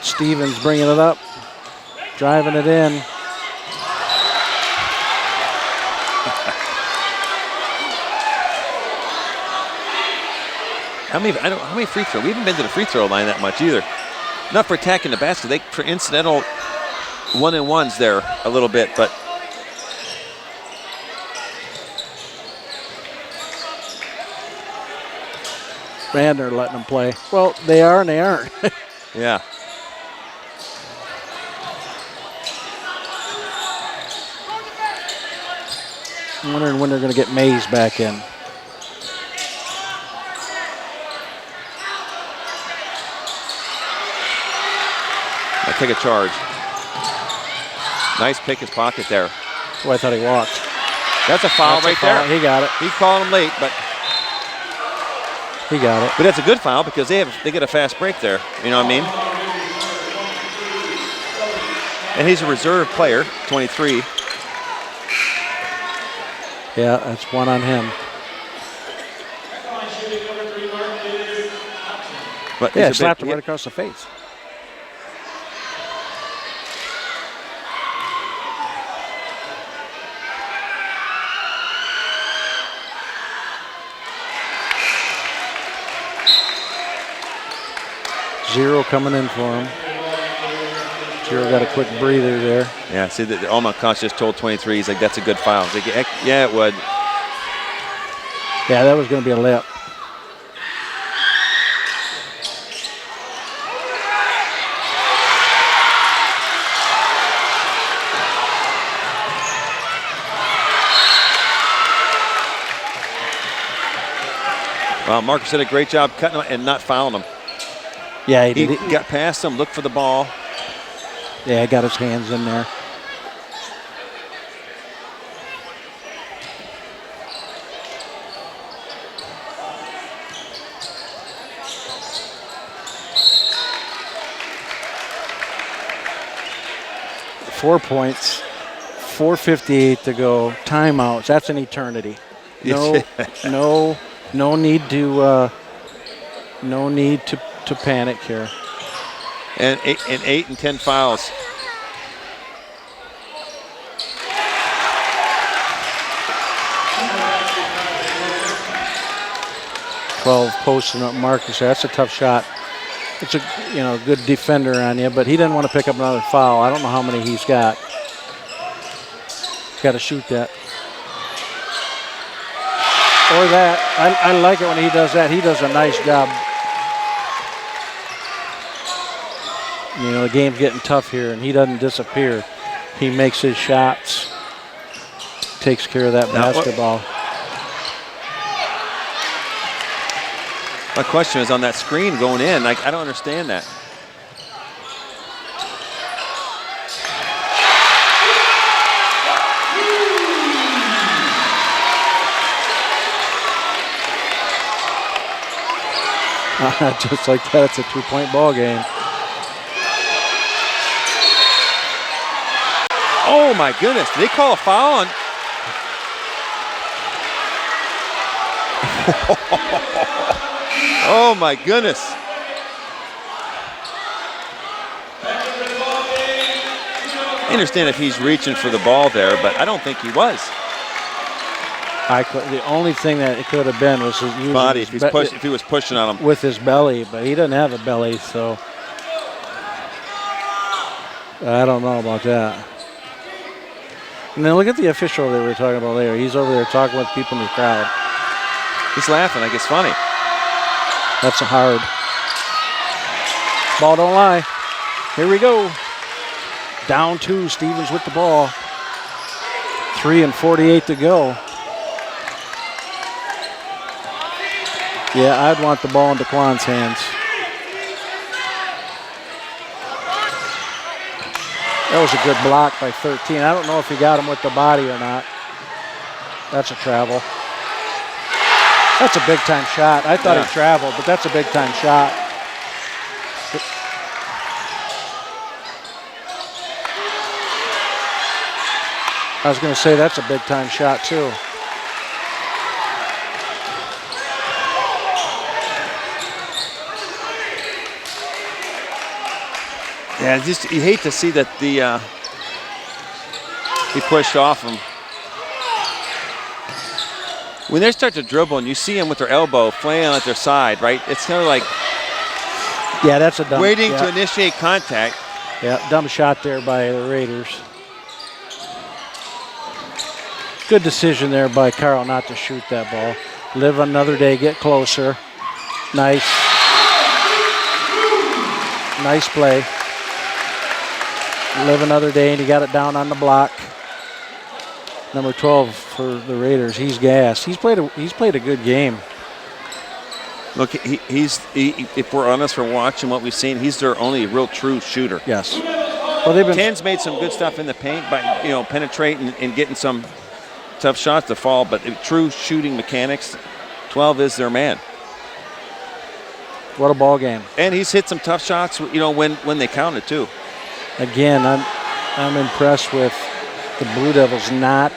S1: Stevens bringing it up, driving it in.
S2: How many free throws? We haven't been to the free throw line that much either. Not for attacking the basket. For incidental one-and-ones there a little bit, but
S1: Man, they're letting them play. Well, they are and they aren't.
S2: Yeah.
S1: I'm wondering when they're going to get Mays back in.
S2: I'll take a charge. Nice pick his pocket there.
S1: Oh, I thought he walked.
S2: That's a foul right there.
S1: He got it.
S2: He called him late, but
S1: he got it.
S2: But that's a good foul because they get a fast break there. You know what I mean? And he's a reserve player, 23.
S1: Yeah, that's one on him.
S2: But
S1: yeah, slapped him right across the face. Zero coming in for him. Zero got a quick breather there.
S2: Yeah, see, the Almont coach just told 23, he's like, that's a good foul. He's like, yeah, it would.
S1: Yeah, that was going to be a layup.
S2: Well, Marcus did a great job cutting him and not fouling him.
S1: Yeah, he did.
S2: He got past him, looked for the ball.
S1: Yeah, got his hands in there. .4 points, 4:58 to go. Timeouts. That's an eternity. No need to panic here.
S2: And 8 and 10 fouls.
S1: Posting up Marcus. That's a tough shot. It's a good defender on you, but he didn't want to pick up another foul. I don't know how many he's got. Got to shoot that. Or that. I like it when he does that. He does a nice job. The game's getting tough here, and he doesn't disappear. He makes his shots, takes care of that basketball.
S2: My question is on that screen going in. I don't understand that.
S1: Just like that, it's a 2-point ball game.
S2: Oh my goodness, did they call a foul on? Oh my goodness. I understand if he's reaching for the ball there, but I don't think he was.
S1: The only thing that it could have been was his
S2: body. If he was pushing on him
S1: with his belly, but he doesn't have a belly, so I don't know about that. And then look at the official they were talking about there. He's over there talking with people in the crowd.
S2: He's laughing like it's funny.
S1: That's a hard. Ball don't lie. Here we go. Down 2, Stevens with the ball. 3:48 to go. Yeah, I'd want the ball in DeQuan's hands. That was a good block by 13. I don't know if he got him with the body or not. That's a travel. That's a big-time shot. I thought he traveled, but that's a big-time shot. I was going to say that's a big-time shot, too.
S2: Yeah, just you hate to see that he pushed off him. When they start to dribble and you see them with their elbow flailing at their side, right? It's kind of like
S1: that's a dumb
S2: waiting to initiate contact.
S1: Yeah, dumb shot there by the Raiders. Good decision there by Carl not to shoot that ball. Live another day, get closer. Nice. Nice play. Live another day, and he got it down on the block. Number 12 for the Raiders. He's gassed. He's played a good game.
S2: Look, if we're honest for watching what we've seen, he's their only real true shooter.
S1: Yes. Well,
S2: Ken's made some good stuff in the paint by penetrating and getting some tough shots to fall, but true shooting mechanics, 12 is their man.
S1: What a ball game.
S2: And he's hit some tough shots, when they counted too.
S1: Again, I'm impressed with the Blue Devils not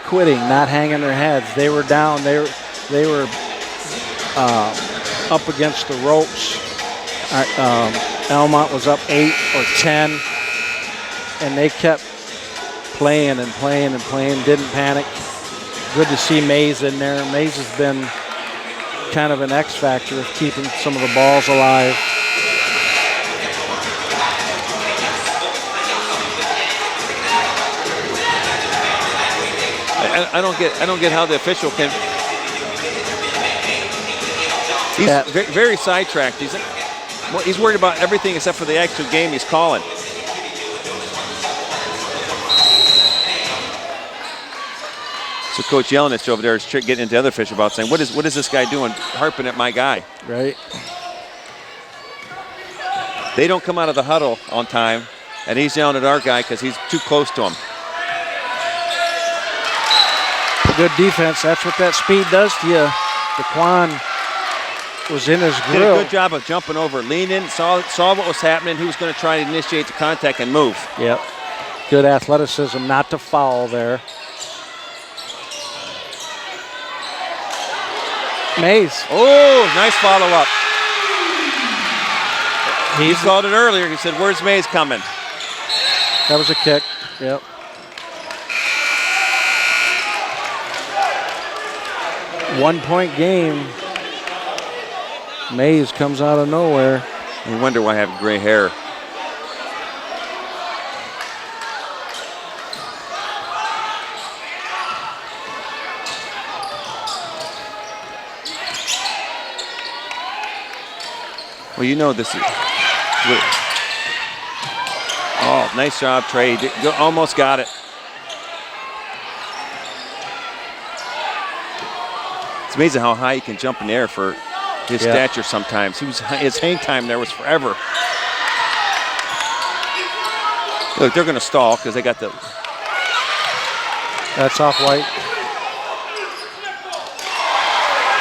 S1: quitting, not hanging their heads. They were down. They were up against the ropes. Almont was up 8 or 10, and they kept playing and playing and playing. Didn't panic. Good to see Mays in there. Mays has been kind of an X factor of keeping some of the balls alive.
S2: I don't get how the official can. He's very sidetracked. He's worried about everything except for the actual game he's calling. So Coach Yelenich over there is getting into the other official about saying, what is this guy doing, harping at my guy?
S1: Right.
S2: They don't come out of the huddle on time, and he's yelling at our guy because he's too close to him.
S1: Good defense. That's what that speed does to you. DeQuan was in his grill.
S2: Did a good job of jumping over, leaning, saw what was happening. He was going to try to initiate the contact and move.
S1: Yep. Good athleticism not to foul there. Mays.
S2: Oh, nice follow-up. He called it earlier. He said, where's Mays coming?
S1: That was a kick. Yep. One-point game. Mays comes out of nowhere.
S2: You wonder why I have gray hair. Well, this is. Oh, nice job, Trey. Almost got it. It's amazing how high he can jump in the air for his stature sometimes. His hang time there was forever. Look, they're going to stall because they got the.
S1: That's off-white.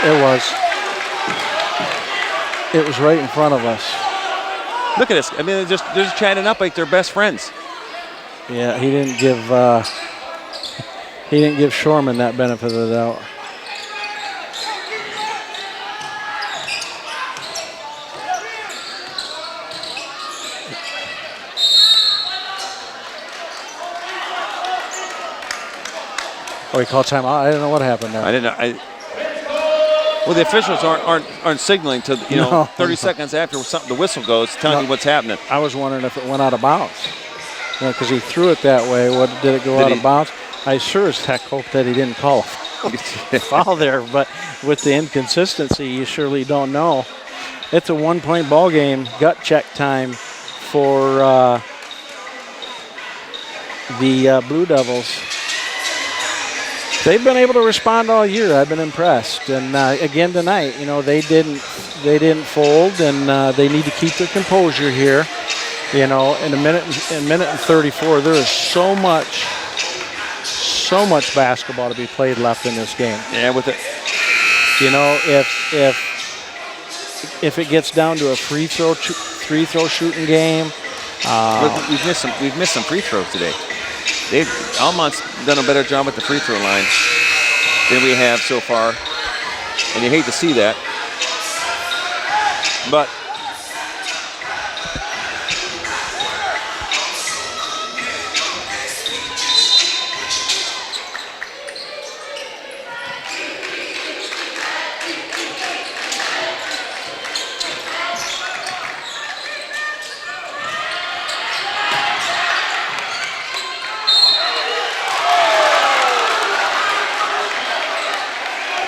S1: It was. It was right in front of us.
S2: Look at this. I mean, they're just chatting up like they're best friends.
S1: Yeah, he didn't give Shorman that benefit of the doubt. Oh, he called timeout. I didn't know what happened there.
S2: I didn't know. Well, the officials aren't signaling to, you know, 30 seconds after the whistle goes, telling you what's happening.
S1: I was wondering if it went out of bounds. Because he threw it that way. Did it go out of bounds? I sure as heck hope that he didn't call a foul there. But with the inconsistency, you surely don't know. It's a 1-point ball game. Gut check time for the Blue Devils. They've been able to respond all year. I've been impressed. And again tonight, you know, they didn't fold, and they need to keep their composure here. You know, in a minute and 34, there is so much basketball to be played left in this game.
S2: Yeah, with it.
S1: You know, if it gets down to a free throw shooting game,
S2: we've missed some free throws today. Almont's done a better job at the free throw line than we have so far, and you hate to see that. But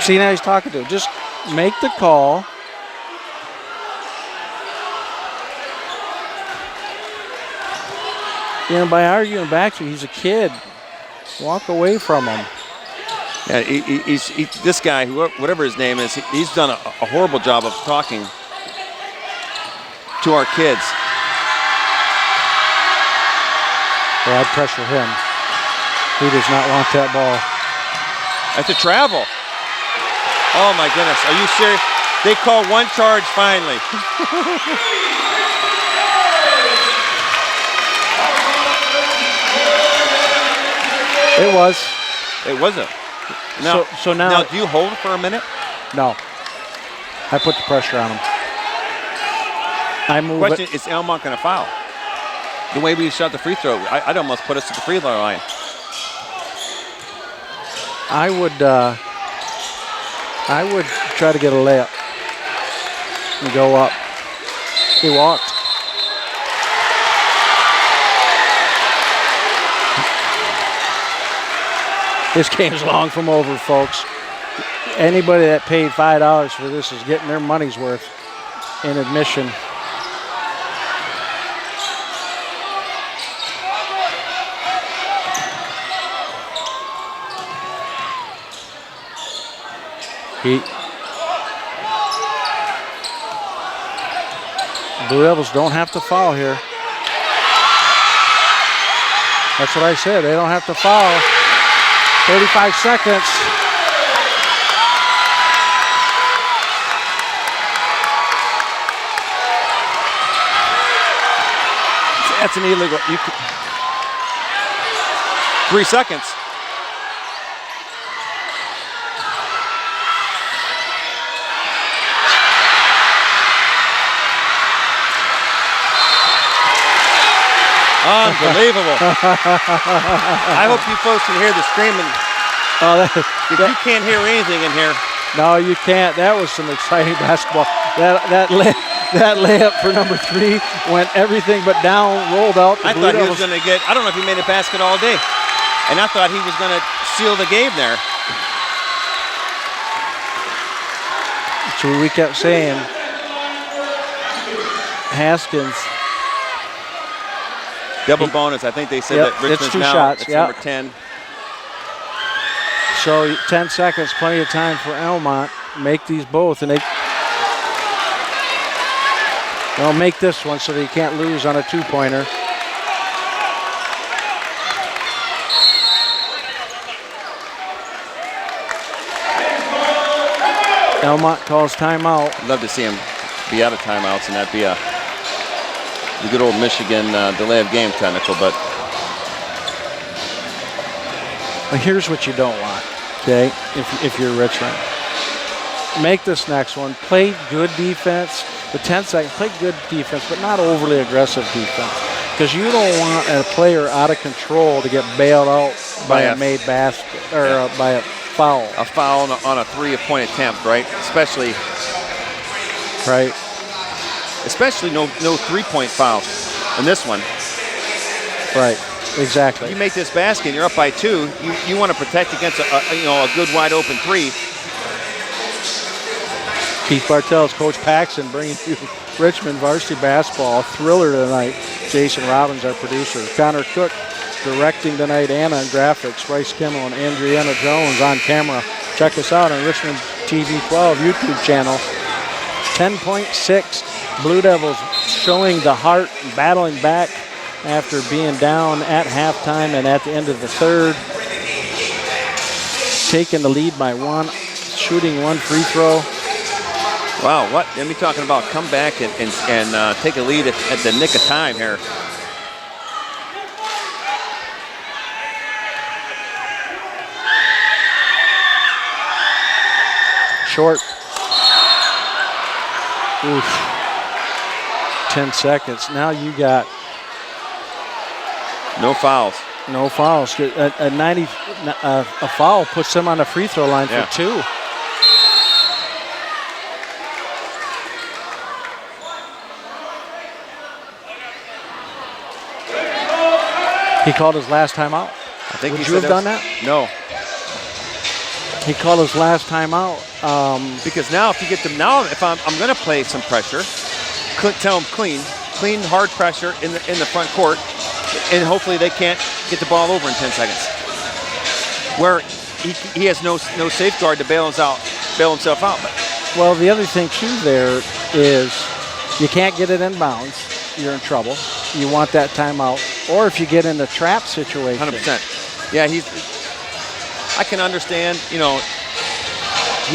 S1: see, now he's talking to him. Just make the call. You know, by arguing back to him, he's a kid. Walk away from him.
S2: Yeah, this guy, whatever his name is, he's done a horrible job of talking to our kids.
S1: Well, I'd pressure him. He does not want that ball.
S2: That's a travel. Oh my goodness, are you serious? They call one charge finally.
S1: It was.
S2: It wasn't. Now,
S1: so now
S2: do you hold for a minute?
S1: No. I put the pressure on him. I move it.
S2: Question, is Almont going to foul? The way we shot the free throw, I'd almost put us at the free throw line.
S1: I would try to get a layup and go up. He walked. This game's long from over, folks. Anybody that paid $5 for this is getting their money's worth in admission. Blue Devils don't have to foul here. That's what I said. They don't have to foul. 35 seconds.
S2: That's an illegal. 3 seconds. Unbelievable. I hope you folks can hear the screaming. You can't hear anything in here.
S1: No, you can't. That was some exciting basketball. That layup for number 3 went everything but down, rolled out.
S2: I thought he was going to get, I don't know if he made a basket all day. And I thought he was going to seal the game there.
S1: So we kept saying, Haskins.
S2: Double bonus. I think they said that Richmond's
S1: it's 2
S2: now
S1: shots.
S2: it's number 10.
S1: So 10 seconds, plenty of time for Almont. Make these both, and they'll make this one so they can't lose on a 2-pointer. Almont calls timeout.
S2: I'd love to see him be out of timeouts and that be the good old Michigan delay of game technical, but
S1: well, here's what you don't want, okay, if you're Richmond. Make this next one. Play good defense. The 10 seconds, play good defense, but not overly aggressive defense. Because you don't want a player out of control to get bailed out by a made basket or by a foul.
S2: A foul on a 3-point attempt, right? Especially no 3-point fouls in this one.
S1: Right. Exactly.
S2: If you make this basket and you're up by 2, you want to protect against a good wide open 3.
S1: Keith Bartels, Coach Paxson bringing you Richmond varsity basketball. Thriller tonight. Jason Robbins, our producer. Connor Cook directing tonight. Anna on graphics. Bryce Kimmel and Andriana Jones on camera. Check us out on Richmond TV 12 YouTube channel. 10.6. Blue Devils showing the heart and battling back after being down at halftime and at the end of the third. Taking the lead by 1. Shooting 1 free throw.
S2: Wow, what? Let me talking about come back and take a lead at the nick of time here.
S1: Short. Oof. 10 seconds. Now you got
S2: no fouls.
S1: No fouls. A foul puts them on the free throw line for 2. He called his last timeout.
S2: I think
S1: Would you have done that?
S2: No.
S1: He called his last timeout.
S2: Because now if you get them, now if I'm going to play some pressure, tell them clean hard pressure in the front court, and hopefully they can't get the ball over in 10 seconds. Where he has no safeguard to bail himself out.
S1: Well, the other thing too there is you can't get it in bounds. You're in trouble. You want that timeout. Or if you get in a trap situation.
S2: 100%. Yeah, I can understand, he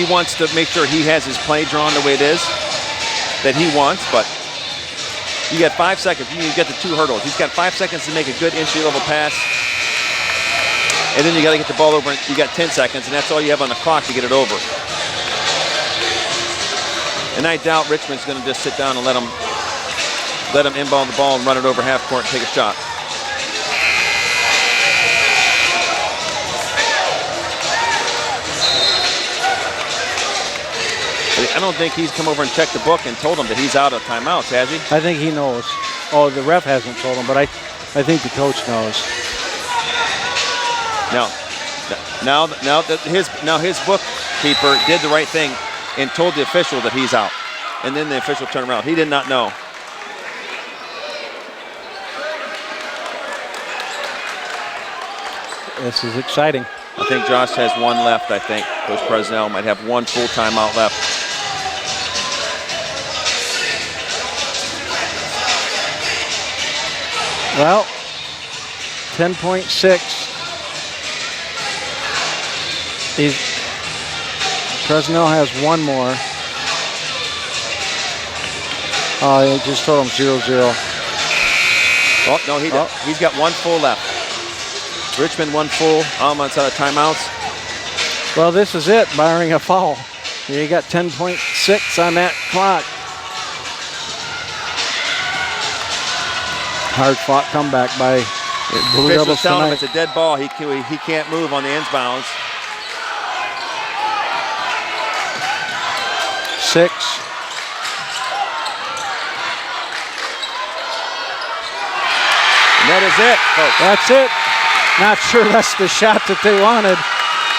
S2: wants to make sure he has his play drawn the way it is that he wants, but you got 5 seconds. You get the 2 hurdles. He's got 5 seconds to make a good entry-level pass, and then you got to get the ball over. You got 10 seconds, and that's all you have on the clock to get it over. And I doubt Richmond's going to just sit down and let him inbound the ball and run it over half court and take a shot. I don't think he's come over and checked the book and told him that he's out of timeouts, has he?
S1: I think he knows. Oh, the ref hasn't told him, but I think the coach knows.
S2: Now his bookkeeper did the right thing and told the official that he's out. And then the official turned around. He did not know.
S1: This is exciting.
S2: I think Josh has 1 left, I think. Coach Presnell might have 1 full timeout left.
S1: Well, 10.6. Presnell has 1 more. Oh, he just told him 0-0.
S2: Oh, no, he's got 1 full left. Richmond 1 full. Almont's out of timeouts.
S1: Well, this is it, barring a foul. You got 10.6 on that clock. Hard-fought comeback by Blue Devils
S2: telling him
S1: tonight.
S2: it's a dead ball. He can't move on the inbounds.
S1: 6.
S2: And that is it, folks.
S1: That's it. Not sure that's the shot that they wanted,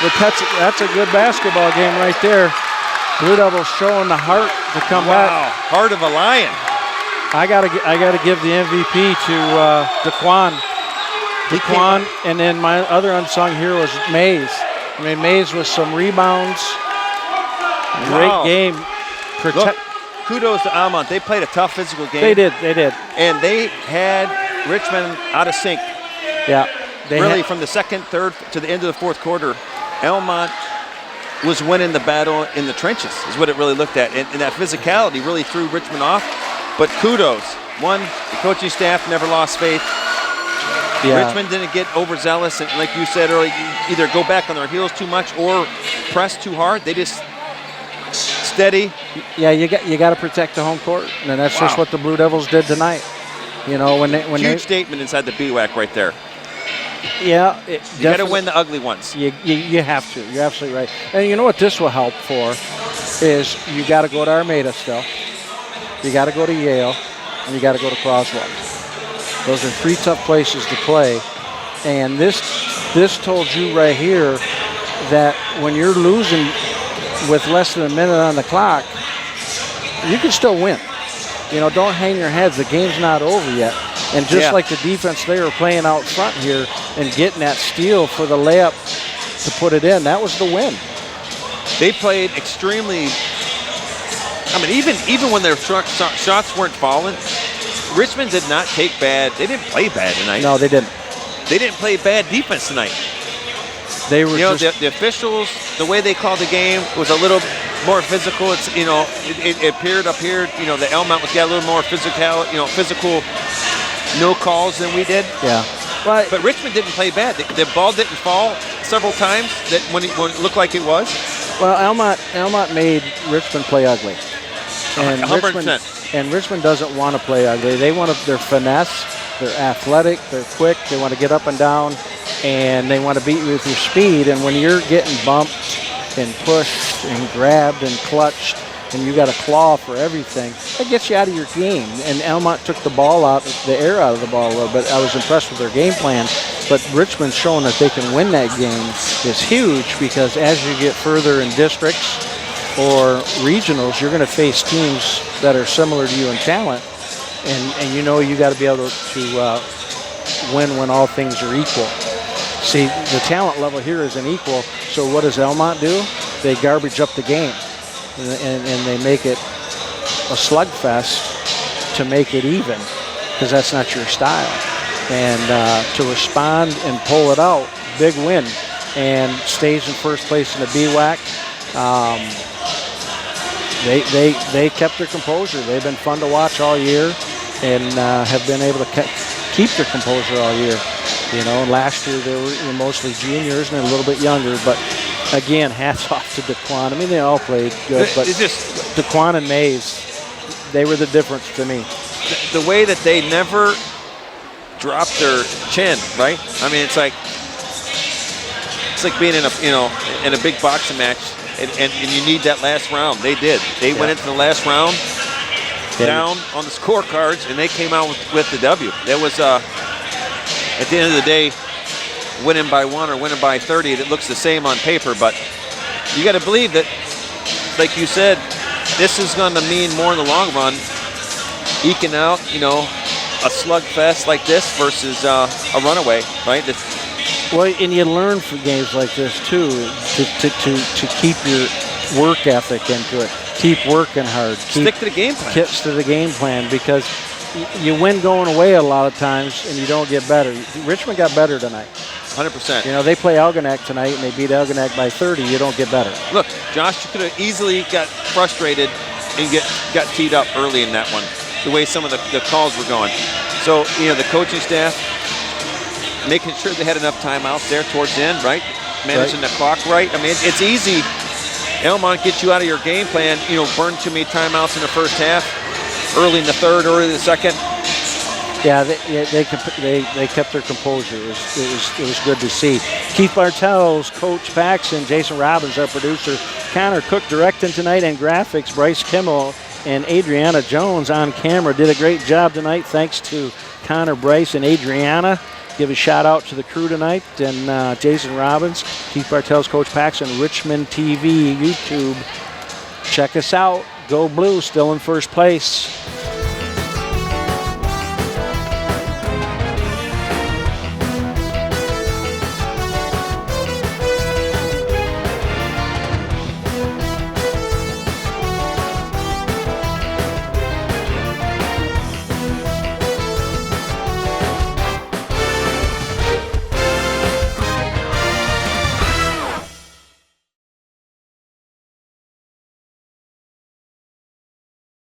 S1: but that's a good basketball game right there. Blue Devils showing the heart to come back.
S2: Heart of a lion.
S1: I gotta give the MVP to DeQuan. DeQuan, and then my other unsung hero was Mays. I mean, Mays with some rebounds. Great game.
S2: Look, kudos to Almont. They played a tough physical game.
S1: They did.
S2: And they had Richmond out of sync.
S1: Yeah.
S2: Really, from the second, third to the end of the fourth quarter, Almont was winning the battle in the trenches, is what it really looked at. And that physicality really threw Richmond off. But kudos. One, the coaching staff never lost faith. Yeah. Richmond didn't get overzealous, and like you said earlier, either go back on their heels too much or press too hard. They just steady.
S1: Yeah, you got to protect the home court, and that's just what the Blue Devils did tonight. You know, when
S2: huge statement inside the BWAC right there.
S1: Yeah.
S2: You got to win the ugly ones.
S1: You have to. You're absolutely right. And you know what this will help for is you got to go to Armada still. You got to go to Yale, and you got to go to Croswell. Those are 3 tough places to play. And this told you right here that when you're losing with less than a minute on the clock, you can still win. You know, don't hang your heads. The game's not over yet. And just like the defense they were playing out front here and getting that steal for the layup to put it in, that was the win.
S2: They played extremely. I mean, even when their shots weren't falling, Richmond did not take bad. They didn't play bad tonight.
S1: No, they didn't.
S2: They didn't play bad defense tonight.
S1: They were
S2: the officials, the way they called the game was a little more physical. It's it appeared up here. The Almont was got a little more physical. Physical, no calls than we did.
S1: Yeah.
S2: But Richmond didn't play bad. The ball didn't fall several times. That when it looked like it was.
S1: Well, Almont made Richmond play ugly. And
S2: 100%.
S1: Richmond doesn't want to play ugly. They want their finesse. They're athletic. They're quick. They want to get up and down, and they want to beat you with your speed. And when you're getting bumped and pushed and grabbed and clutched, and you got a claw for everything, that gets you out of your game. And Almont took the air out of the ball a little bit. I was impressed with their game plan. But Richmond showing that they can win that game is huge, because as you get further in districts or regionals, you're going to face teams that are similar to you in talent, and you got to be able to win when all things are equal. See, the talent level here isn't equal, so what does Almont do? They garbage up the game, and they make it a slugfest to make it even, because that's not your style. And to respond and pull it out, big win, and stays in first place in the BWAC. They kept their composure. They've been fun to watch all year, and have been able to keep their composure all year. And last year they were mostly juniors and a little bit younger. But again, hats off to DeQuan. I mean, they all played good, but DeQuan and Mays, they were the difference to me.
S2: The way that they never dropped their chin, right? I mean, it's like being in a big boxing match. And you need that last round. They did. They went into the last round down on the scorecards, and they came out with the W. That was, at the end of the day, winning by 1 or winning by 30, it looks the same on paper. But you got to believe that, like you said, this is going to mean more in the long run, eking out, a slugfest like this versus a runaway, right?
S1: Well, and you learn from games like this too to keep your work ethic into it. Keep working hard.
S2: Stick to the game plan.
S1: Stick to the game plan, because you win going away a lot of times and you don't get better. Richmond got better tonight.
S2: 100%.
S1: They play Algonac tonight and they beat Algonac by 30. You don't get better.
S2: Look, Josh, you could have easily got frustrated and got teed up early in that one, the way some of the calls were going. So, the coaching staff, making sure they had enough timeouts there towards the end, right? Managing the clock right. I mean, it's easy. Almont gets you out of your game plan, burn too many timeouts in the first half, early in the third, early in the second.
S1: Yeah, they kept their composure. It was good to see. Keith Bartels, Coach Paxson, Jason Robbins, our producer, Connor Cook directing tonight, and graphics, Bryce Kimmel and Adriana Jones on camera. Did a great job tonight. Thanks to Connor, Bryce, and Adriana. Give a shout out to the crew tonight, and Jason Robbins, Keith Bartels, Coach Paxson, Richmond TV, YouTube. Check us out. Go Blue, still in first place.